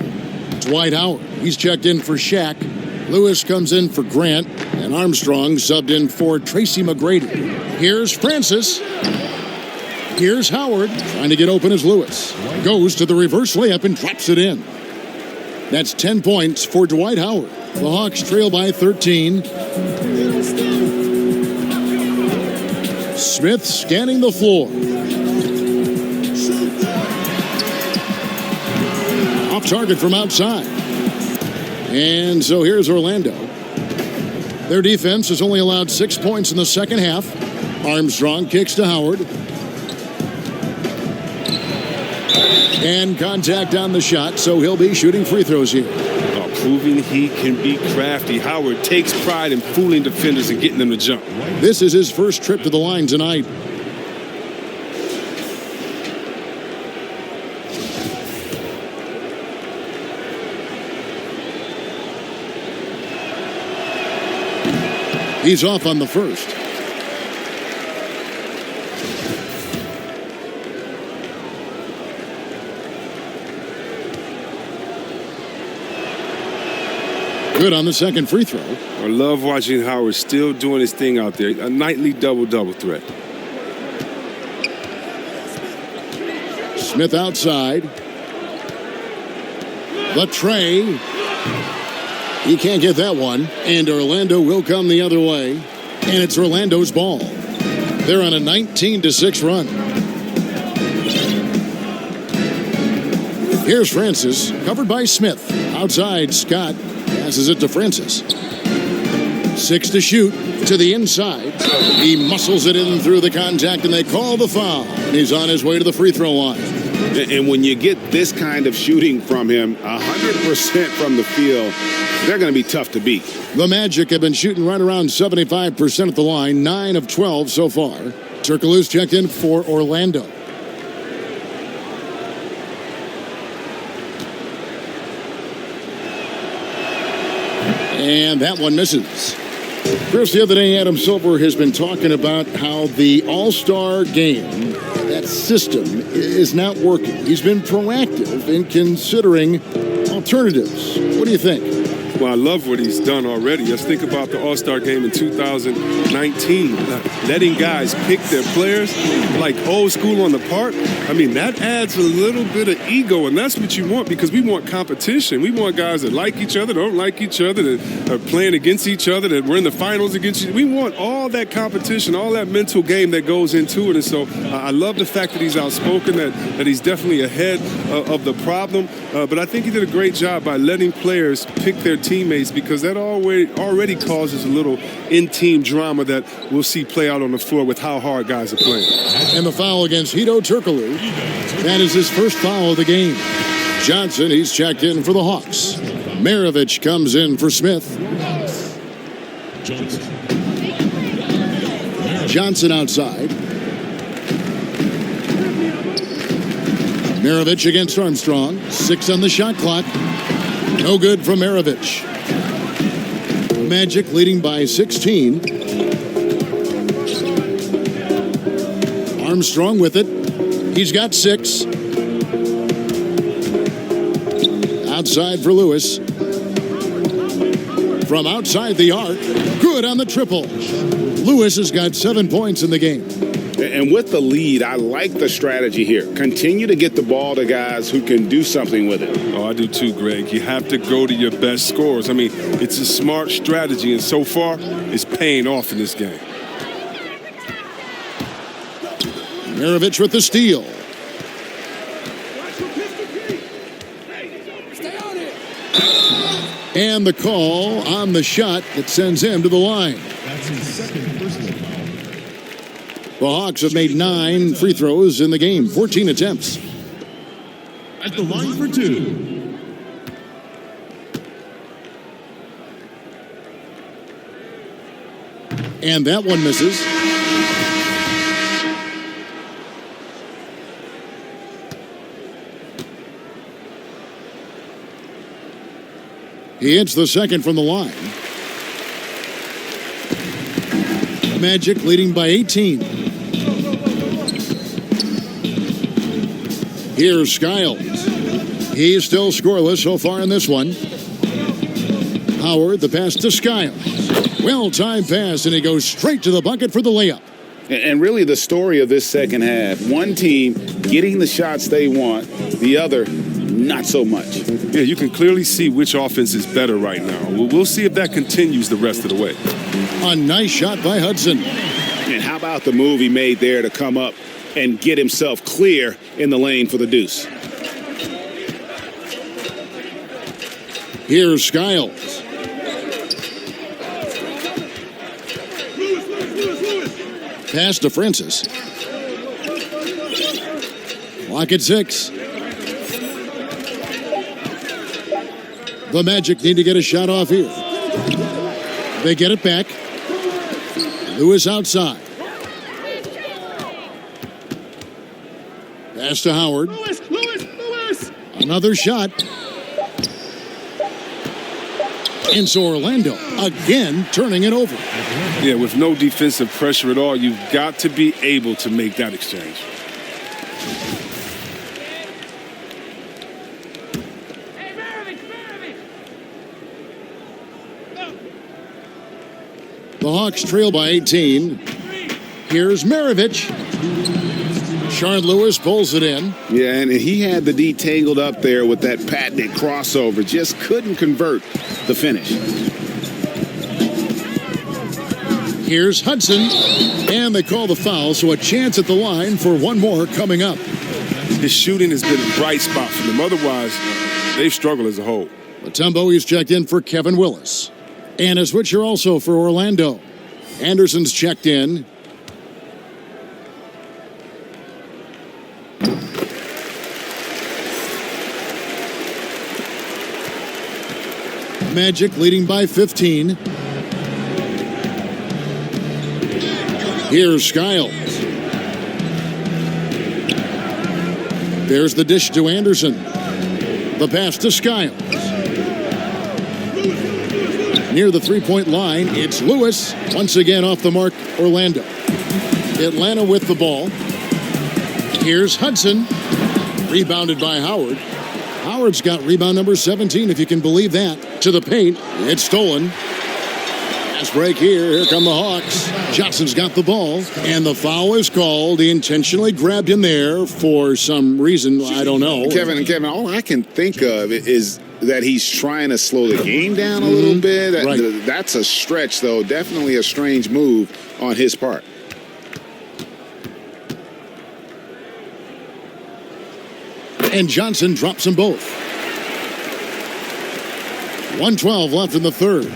Dwight Howard. He's checked in for Shaq. Lewis comes in for Grant. And Armstrong subbed in for Tracy McGrady. Here's Francis. Here's Howard. Trying to get open as Lewis. Goes to the reverse layup and drops it in. That's 10 points for Dwight Howard. The Hawks trail by 13. Smith scanning the floor. Off target from outside. And so here's Orlando. Their defense has only allowed 6 points in the second half. Armstrong kicks to Howard. And contact on the shot, so he'll be shooting free throws here. Proving he can be crafty. Howard takes pride in fooling defenders and getting them to jump. This is his first trip to the line tonight. He's off on the first. Good on the second free throw. I love watching Howard still doing his thing out there. A nightly double-double threat. Smith outside. The tray. He can't get that one. And Orlando will come the other way. And it's Orlando's ball. They're on a 19-6 run. Here's Francis. Covered by Smith. Outside, Scott. Passes it to Francis. 6 to shoot to the inside. He muscles it in through the contact, and they call the foul. And he's on his way to the free throw line. And when you get this kind of shooting from him, 100% from the field, they're going to be tough to beat. The Magic have been shooting right around 75% at the line, 9 of 12 so far. Turkoglu's checked in for Orlando. And that one misses. Chris, the other day, Adam Silver has been talking about how the All-Star game, that system, is not working. He's been proactive in considering alternatives. What do you think? Well, I love what he's done already. Let's think about the All-Star game in 2019. Letting guys pick their players like old school on the park. I mean, that adds a little bit of ego, and that's what you want because we want competition. We want guys that like each other, don't like each other, that are playing against each other, that we're in the finals against each other. We want all that competition, all that mental game that goes into it. And so I love the fact that he's outspoken, that he's definitely ahead of the problem. But I think he did a great job by letting players pick their teammates because that already causes a little in-team drama that we'll see play out on the floor with how hard guys are playing. And the foul against Hedo Turkoglu. That is his first foul of the game. Johnson, he's checked in for the Hawks. Maravich comes in for Smith. Johnson outside. Maravich against Armstrong. 6 on the shot clock. No good from Maravich. Magic leading by 16. Armstrong with it. He's got 6. Outside for Lewis. From outside the arc. Good on the triple. Lewis has got 7 points in the game. And with the lead, I like the strategy here. Continue to get the ball to guys who can do something with it. Oh, I do too, Greg. You have to go to your best scorers. I mean, it's a smart strategy, and so far, it's paying off in this game. Maravich with the steal. And the call on the shot that sends him to the line. That's his second personal foul. The Hawks have made 9 free throws in the game, 14 attempts. At the line for 2. And that one misses. He hits the second from the line. Magic leading by 18. Here's Skiles. He's still scoreless so far in this one. Howard, the pass to Skiles. Well-timed pass, and he goes straight to the bucket for the layup. And really the story of this second half, one team getting the shots they want, the other not so much. Yeah, you can clearly see which offense is better right now. We'll see if that continues the rest of the way. A nice shot by Hudson. And how about the move he made there to come up and get himself clear in the lane for the deuce? Here's Skiles. Pass to Francis. Clock at 6. The Magic need to get a shot off here. They get it back. Lewis outside. Pass to Howard. Lewis. Another shot. And so Orlando again turning it over. Yeah, with no defensive pressure at all, you've got to be able to make that exchange. The Hawks trail by 18. Here's Maravich. Sean Lewis pulls it in. Yeah, and he had the D tangled up there with that patented crossover. Just couldn't convert the finish. Here's Hudson. And they call the foul, so a chance at the line for one more coming up. His shooting has been a bright spot for them. Otherwise, they've struggled as a whole. Mutombo, he's checked in for Kevin Willis. And a switcher also for Orlando. Anderson's checked in. Magic leading by 15. Here's Skiles. There's the dish to Anderson. The pass to Skiles. Near the three-point line, it's Lewis. Once again off the mark, Orlando. Atlanta with the ball. Here's Hudson. Rebounded by Howard. Howard's got rebound number 17, if you can believe that. To the paint. It's stolen. Fast break here. Here come the Hawks. Johnson's got the ball. And the foul is called. He intentionally grabbed him there for some reason. I don't know. Kevin, all I can think of is that he's trying to slow the game down a little bit. Right. That's a stretch, though. Definitely a strange move on his part. And Johnson drops them both. 1:12 left in the third.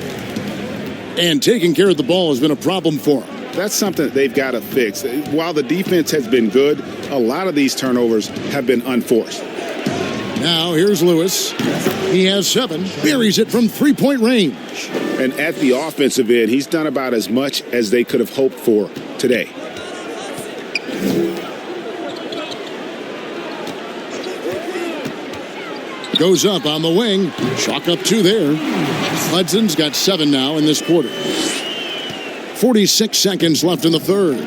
And taking care of the ball has been a problem for him. That's something they've got to fix. While the defense has been good, a lot of these turnovers have been unforced. Now here's Lewis. He has 7. Buries it from three-point range. And at the offensive end, he's done about as much as they could have hoped for today. Goes up on the wing. Chalk up 2 there. Hudson's got 7 now in this quarter. 46 seconds left in the third.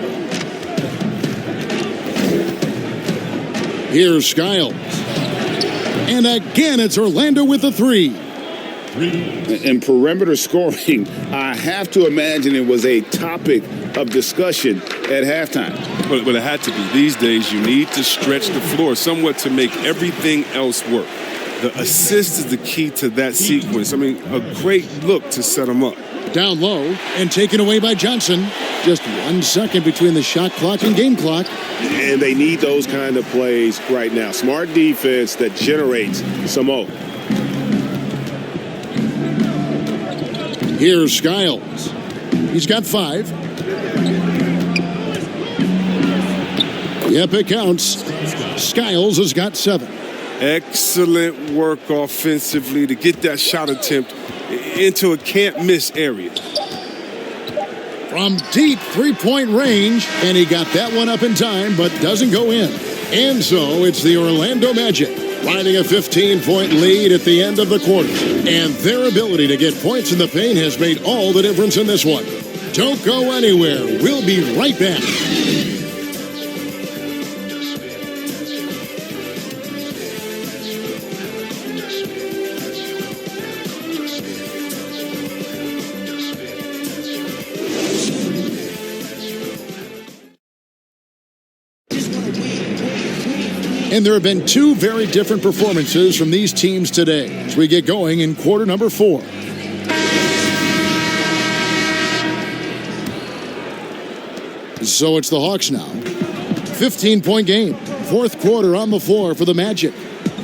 Here's Skiles. And again, it's Orlando with the 3. And perimeter scoring, I have to imagine it was a topic of discussion at halftime. But it had to be. These days, you need to stretch the floor somewhat to make everything else work. The assist is the key to that sequence. I mean, a great look to set them up. Down low and taken away by Johnson. Just 1 second between the shot clock and game clock. And they need those kind of plays right now. Smart defense that generates some hope. Here's Skiles. He's got 5. Yep, it counts. Skiles has got 7. Excellent work offensively to get that shot attempt into a can't-miss area. From deep three-point range, and he got that one up in time, but doesn't go in. And so it's the Orlando Magic riding a 15-point lead at the end of the quarter. And their ability to get points in the paint has made all the difference in this one. Don't go anywhere. We'll be right back. And there have been 2 very different performances from these teams today as we get going in quarter number 4. So it's the Hawks now. 15-point game. 4th quarter on the floor for the Magic.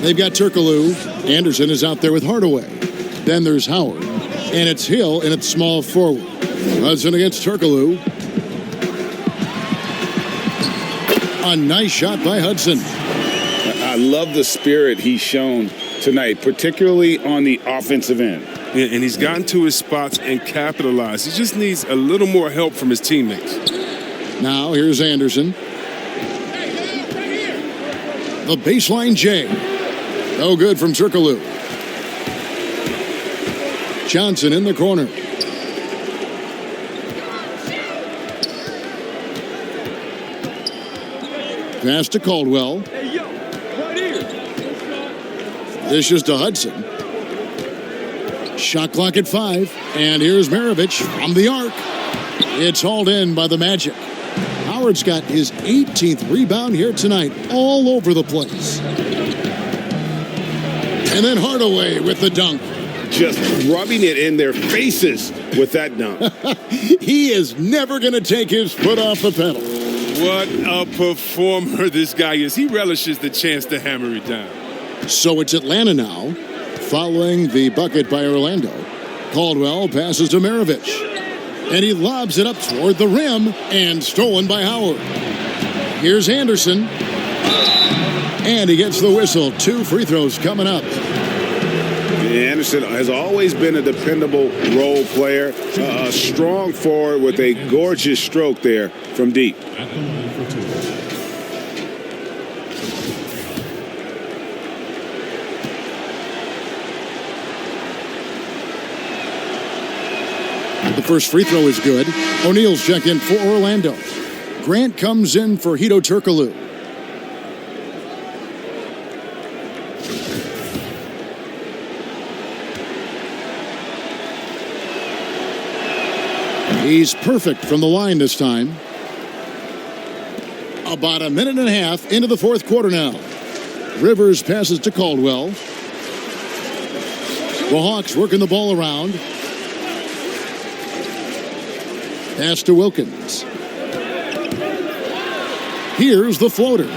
They've got Turkoglu. Anderson is out there with Hardaway. Then there's Howard. And it's Hill in its small forward. Hudson against Turkoglu. A nice shot by Hudson. I love the spirit he's shown tonight, particularly on the offensive end. Yeah, and he's gotten to his spots and capitalized. He just needs a little more help from his teammates. Now here's Anderson. The baseline J. No good from Turkoglu. Johnson in the corner. Pass to Caldwell. Dishes to Hudson. Shot clock at 5. And here's Maravich from the arc. It's hauled in by the Magic. Howard's got his 18th rebound here tonight, all over the place. And then Hardaway with the dunk. Just rubbing it in their faces with that dunk. He is never going to take his foot off the pedal. What a performer this guy is. He relishes the chance to hammer it down. So it's Atlanta now, following the bucket by Orlando. Caldwell passes to Maravich. And he lobs it up toward the rim and stolen by Howard. Here's Anderson. And he gets the whistle. 2 free throws coming up. Anderson has always been a dependable role player, a strong forward with a gorgeous stroke there from deep. At the line for 2. The first free throw is good. O'Neal's check in for Orlando. Grant comes in for Hedo Turkoglu. He's perfect from the line this time. About a minute and a half into the 4th quarter now. Rivers passes to Caldwell. The Hawks working the ball around. Pass to Wilkins. Here's the floater.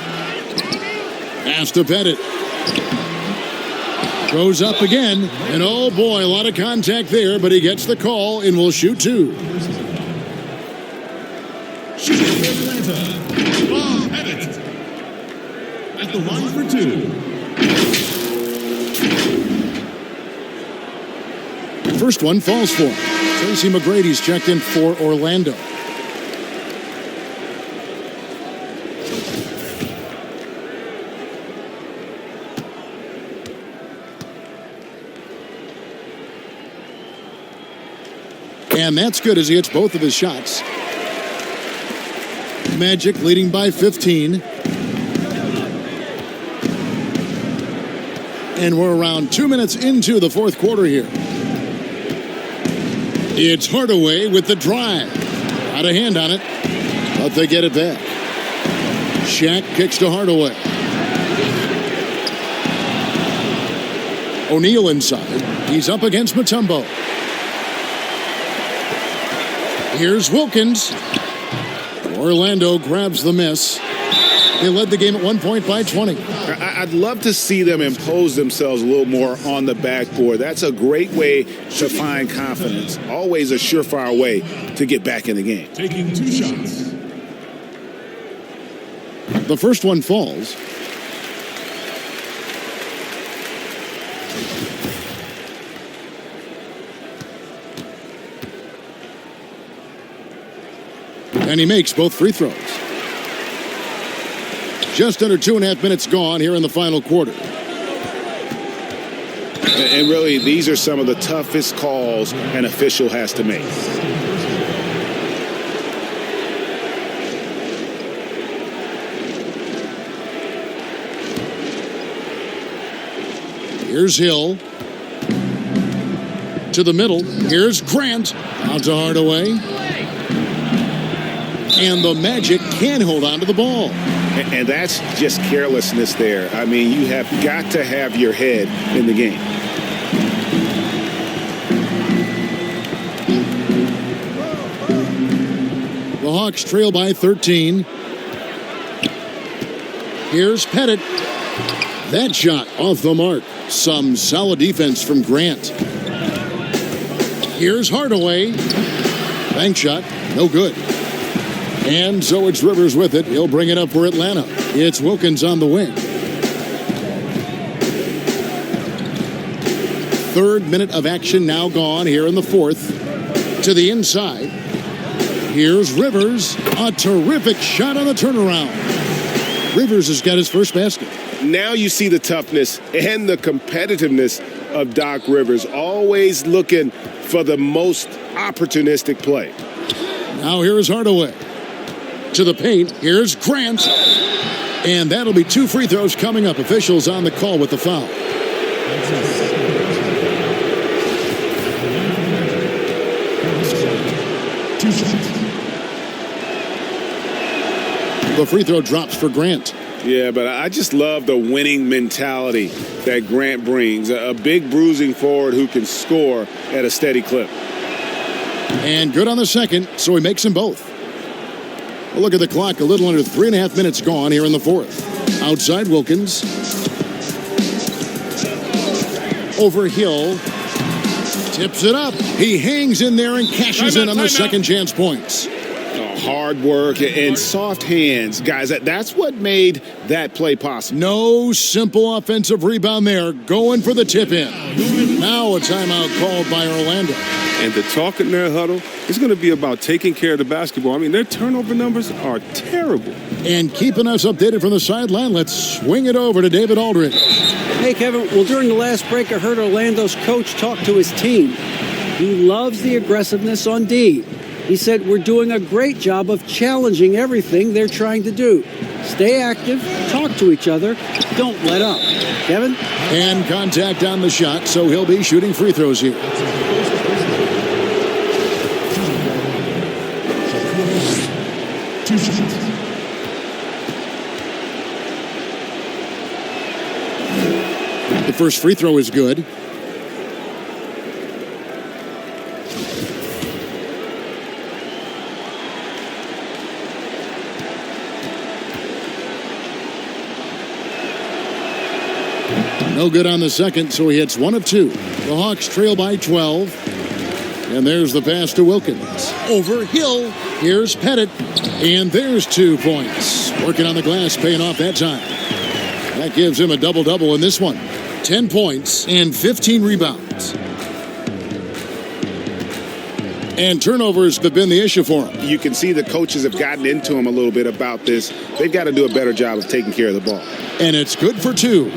Pass to Pettit. Goes up again. And oh boy, a lot of contact there, but he gets the call and will shoot 2. Shooting for Atlanta, Bob Pettit. At the line for 2. First one falls for him. Tracy McGrady's checked in for Orlando. And that's good as he hits both of his shots. Magic leading by 15. And we're around 2 minutes into the 4th quarter here. It's Hardaway with the drive. Out of hand on it, but they get it back. Shaq kicks to Hardaway. O'Neal inside. He's up against Mutombo. Here's Wilkins. Orlando grabs the miss. They led the game at 1 point by 20. I'd love to see them impose themselves a little more on the backboard. That's a great way to find confidence. Always a surefire way to get back in the game. Taking 2 shots. The first one falls. And he makes both free throws. Just under 2.5 minutes gone here in the final quarter. And really, these are some of the toughest calls an official has to make. Here's Hill. To the middle. Here's Grant. Out to Hardaway. And the Magic can hold on to the ball. And that's just carelessness there. I mean, you have got to have your head in the game. The Hawks trail by 13. Here's Pettit. That shot off the mark. Some solid defense from Grant. Here's Hardaway. Bank shot. No good. And so it's Rivers with it. He'll bring it up for Atlanta. It's Wilkins on the wing. Third minute of action now gone here in the fourth. To the inside. Here's Rivers. A terrific shot on the turnaround. Rivers has got his first basket. Now you see the toughness and the competitiveness of Doc Rivers. Always looking for the most opportunistic play. Now here's Hardaway. To the paint. Here's Grant. And that'll be 2 free throws coming up. Officials on the call with the foul. The free throw drops for Grant. Yeah, but I just love the winning mentality that Grant brings. A big bruising forward who can score at a steady clip. And good on the second, so he makes them both. Well, look at the clock. A little under 3.5 minutes gone here in the fourth. Outside Wilkins. Over Hill. Tips it up. He hangs in there and cashes in on the second chance points. Hard work and soft hands. Guys, that's what made that play possible. No simple offensive rebound there. Going for the tip-in. Now a timeout called by Orlando. And the talk in their huddle is going to be about taking care of the basketball. I mean, their turnover numbers are terrible. And keeping us updated from the sideline, let's swing it over to David Aldridge. Hey, Kevin. Well, during the last break, I heard Orlando's coach talk to his team. He loves the aggressiveness on D. He said, we're doing a great job of challenging everything they're trying to do. Stay active, talk to each other, don't let up. Kevin? And contact on the shot, so he'll be shooting free throws here. The first free throw is good. No good on the second, so he hits 1 of 2. The Hawks trail by 12. And there's the pass to Wilkins. Over Hill. Here's Pettit. And there's 2 points. Working on the glass, paying off that time. That gives him a double-double in this one. 10 points and 15 rebounds. And turnovers have been the issue for him. You can see the coaches have gotten into him a little bit about this. They've got to do a better job of taking care of the ball. And it's good for 2.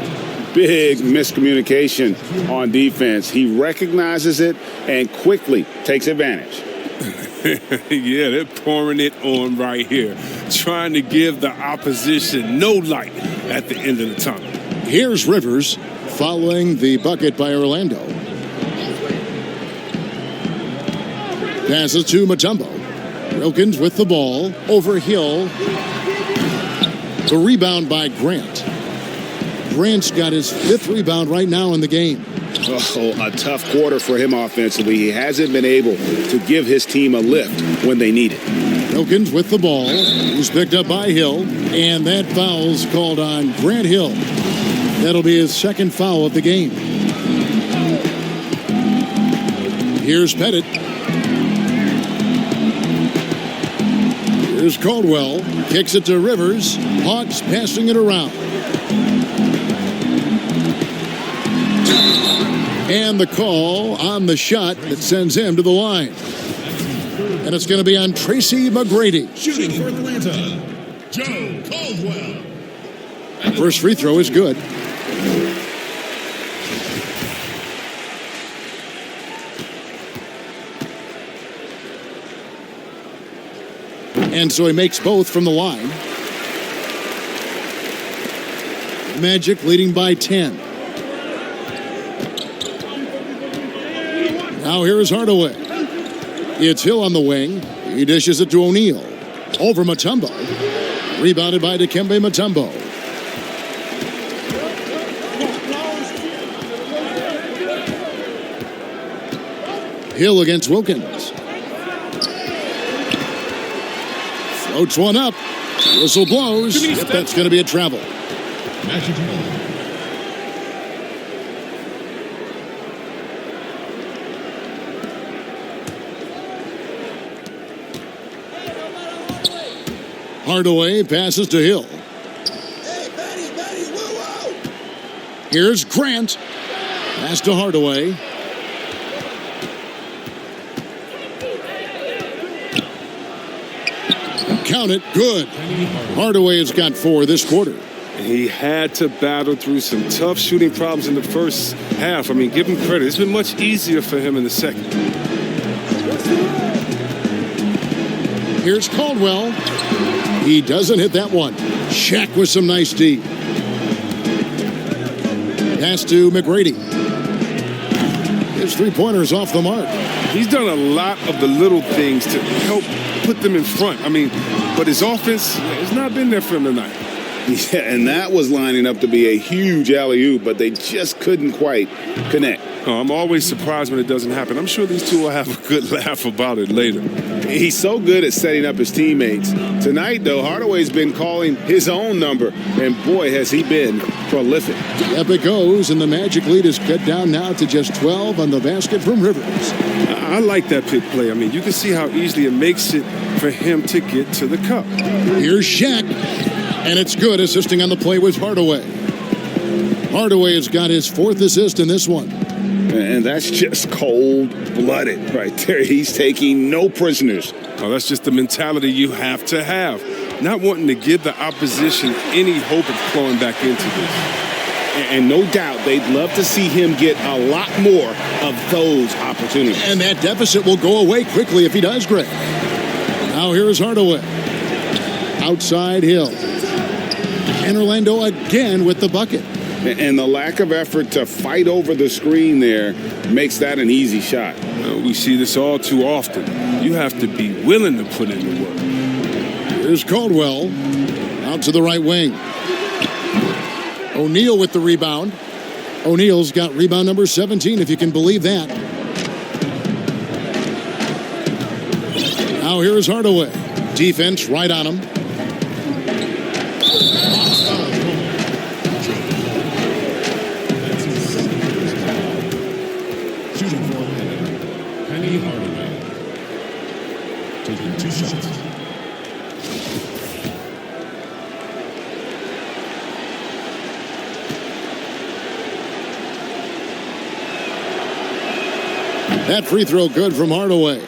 Big miscommunication on defense. He recognizes it and quickly takes advantage. Yeah, they're pouring it on right here, trying to give the opposition no light at the end of the tunnel. Here's Rivers following the bucket by Orlando. Passes to Mutombo. Wilkins with the ball. Over Hill. The rebound by Grant. Grant's got his 5th rebound right now in the game. Oh, a tough quarter for him offensively. He hasn't been able to give his team a lift when they need it. Wilkins with the ball. He's picked up by Hill. And that foul's called on Grant Hill. That'll be his 2nd foul of the game. Here's Pettit. Here's Caldwell. Kicks it to Rivers. Hawks passing it around. And the call on the shot that sends him to the line. And it's going to be on Tracy McGrady. Shooting for Atlanta, Joe Caldwell. First free throw is good. And so he makes both from the line. Magic leading by 10. Now here is Hardaway. It's Hill on the wing. He dishes it to O'Neal. Over Mutombo. Rebounded by Dikembe Mutombo. Hill against Wilkins. Floats one up. Whistle blows. Yep, that's going to be a travel. Magic ball. Hardaway passes to Hill. Here's Grant. Pass to Hardaway. Count it. Good. Hardaway has got 4 this quarter. He had to battle through some tough shooting problems in the first half. I mean, give him credit. It's been much easier for him in the second. Here's Caldwell. He doesn't hit that one. Shaq with some nice D. Pass to McGrady. His three-pointers off the mark. He's done a lot of the little things to help put them in front. I mean, but his offense has not been there for him tonight. Yeah, and that was lining up to be a huge alley-oop, but they just couldn't quite connect. Oh, I'm always surprised when it doesn't happen. I'm sure these two will have a good laugh about it later. He's so good at setting up his teammates. Tonight, though, Hardaway's been calling his own number, and boy, has he been prolific. Up it goes, and the Magic lead is cut down now to just 12 on the basket from Rivers. I like that pick play. I mean, you can see how easily it makes it for him to get to the cup. Here's Shaq, and it's good, assisting on the play with Hardaway. Hardaway has got his 4th assist in this one. And that's just cold-blooded right there. He's taking no prisoners. Oh, that's just the mentality you have to have. Not wanting to give the opposition any hope of clawing back into this. And no doubt they'd love to see him get a lot more of those opportunities. And that deficit will go away quickly if he does, Greg. Now here is Hardaway. Outside Hill. And Orlando again with the bucket. And the lack of effort to fight over the screen there makes that an easy shot. We see this all too often. You have to be willing to put in the work. Here's Caldwell. Out to the right wing. O'Neal with the rebound. O'Neal's got rebound number 17, if you can believe that. Now here is Hardaway. Defense right on him. Shooting for Penny Hardaway. Taking 2 shots. That free throw good from Hardaway.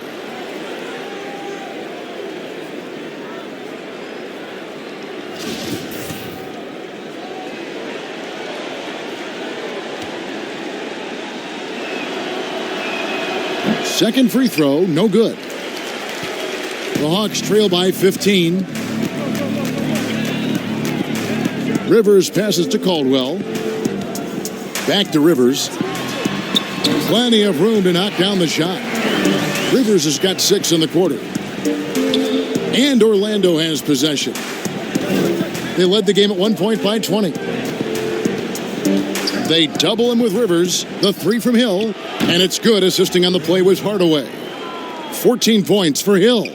Second free throw, no good. The Hawks trail by 15. Rivers passes to Caldwell. Back to Rivers. Plenty of room to knock down the shot. Rivers has got 6 in the quarter. And Orlando has possession. They led the game at one point by 20. They double him with Rivers. The 3 from Hill. And it's good, assisting on the play with Hardaway. 14 points for Hill.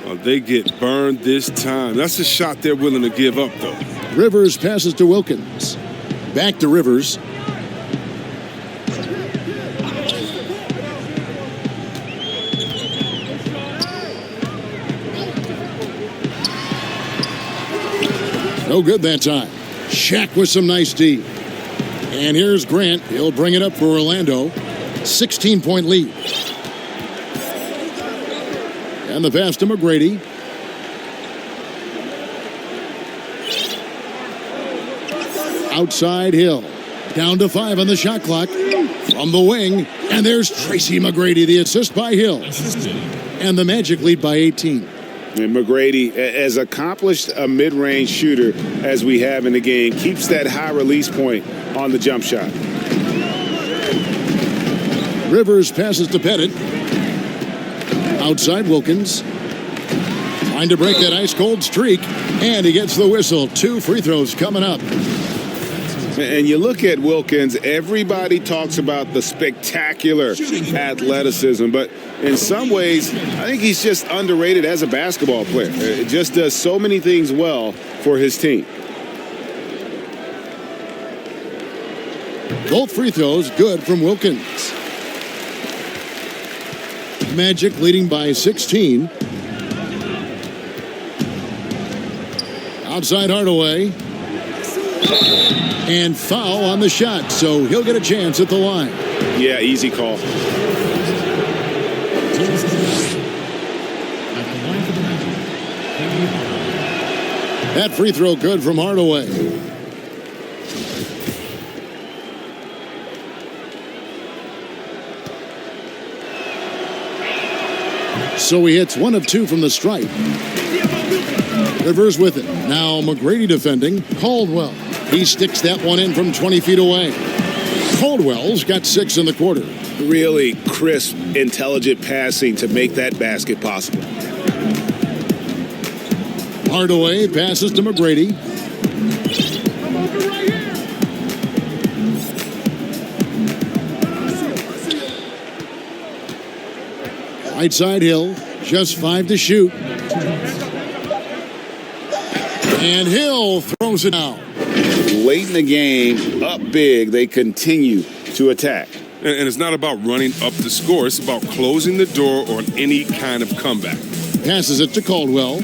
Oh, they get burned this time. That's a shot they're willing to give up, though. Rivers passes to Wilkins. Back to Rivers. No good that time. Shaq with some nice D. And here's Grant. He'll bring it up for Orlando. 16-point lead. And the pass to McGrady. Outside Hill. Down to 5 on the shot clock. From the wing. And there's Tracy McGrady, the assist by Hill. And the Magic lead by 18. And McGrady, as accomplished a mid-range shooter as we have in the game, keeps that high release point on the jump shot. Rivers passes to Pettit. Outside Wilkins. Trying to break that ice-cold streak. And he gets the whistle. 2 free throws coming up. And you look at Wilkins, everybody talks about the spectacular athleticism, but in some ways, I think he's just underrated as a basketball player. It just does so many things well for his team. Both free throws good from Wilkins. Magic leading by 16. Outside Hardaway. And foul on the shot, so he'll get a chance at the line. Yeah, easy call. That free throw good from Hardaway. So he hits 1 of 2 from the stripe. Rivers with it. Now McGrady defending. Caldwell. He sticks that one in from 20 feet away. Caldwell's got 6 in the quarter. Really crisp, intelligent passing to make that basket possible. Hardaway passes to McGrady. Right side Hill. Just 5 to shoot. And Hill throws it out. Late in the game, up big, they continue to attack. And it's not about running up the score. It's about closing the door on any kind of comeback. Passes it to Caldwell.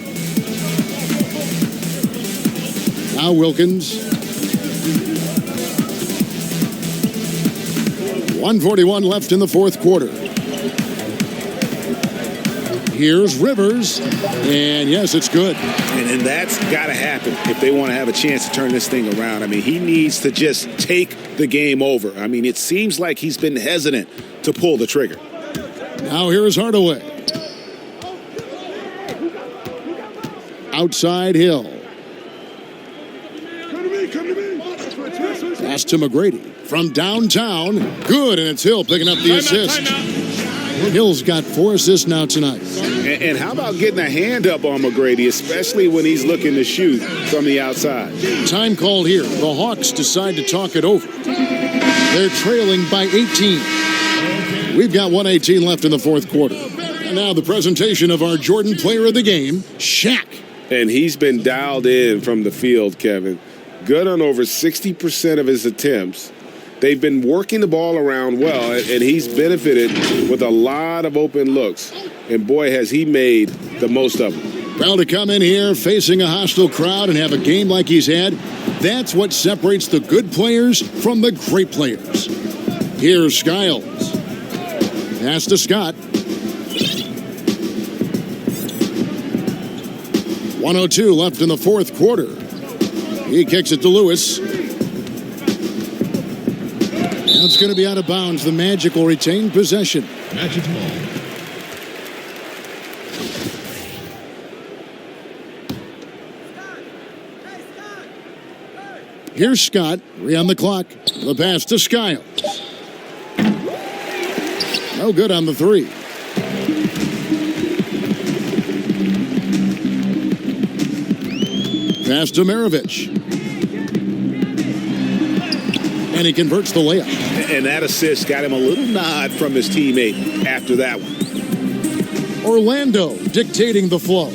Now Wilkins. 1:41 left in the fourth quarter. Here's Rivers, and yes, it's good. And that's got to happen if they want to have a chance to turn this thing around. I mean, he needs to just take the game over. I mean, it seems like he's been hesitant to pull the trigger. Now here is Hardaway. Outside Hill. Pass to McGrady. From downtown, good, and it's Hill picking up the assist. Hill's got 4 assists now tonight. And how about getting a hand up on McGrady, especially when he's looking to shoot from the outside? Time called here. The Hawks decide to talk it over. They're trailing by 18. We've got 1:18 left in the fourth quarter. And now the presentation of our Jordan player of the game, Shaq. And he's been dialed in from the field, Kevin. Good on over 60% of his attempts. They've been working the ball around well, and he's benefited with a lot of open looks. And boy, has he made the most of them. Well, to come in here facing a hostile crowd and have a game like he's had, that's what separates the good players from the great players. Here's Skiles. Pass to Scott. 1:02 left in the fourth quarter. He kicks it to Lewis. Now it's going to be out of bounds. The Magic will retain possession. Magic ball. Here's Scott. 3 on the clock. The pass to Skiles. No good on the 3. Pass to Maravich. And he converts the layup. And that assist got him a little nod from his teammate after that one. Orlando dictating the flow.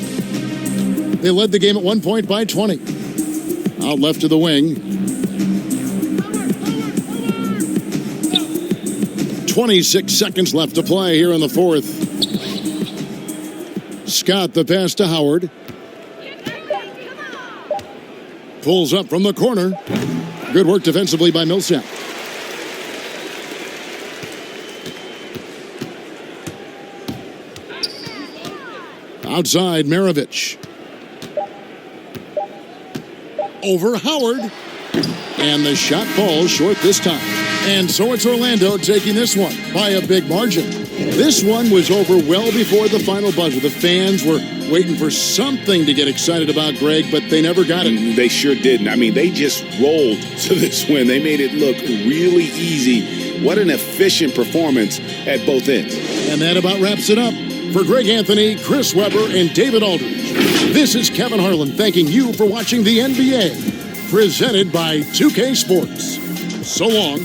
They led the game at 1 point by 20. Out left to the wing. 26 seconds left to play here in the fourth. Scott, the pass to Howard. Pulls up from the corner. Good work defensively by Millsap. Outside, Maravich. Over Howard. And the shot falls short this time. And so it's Orlando taking this one by a big margin. This one was over well before the final buzzer. The fans were waiting for something to get excited about, Greg, but they never got it. They sure didn't. I mean, they just rolled to this win. They made it look really easy. What an efficient performance at both ends. And that about wraps it up. For Greg Anthony, Chris Webber, and David Aldridge, this is Kevin Harlan thanking you for watching the NBA, presented by 2K Sports. So long.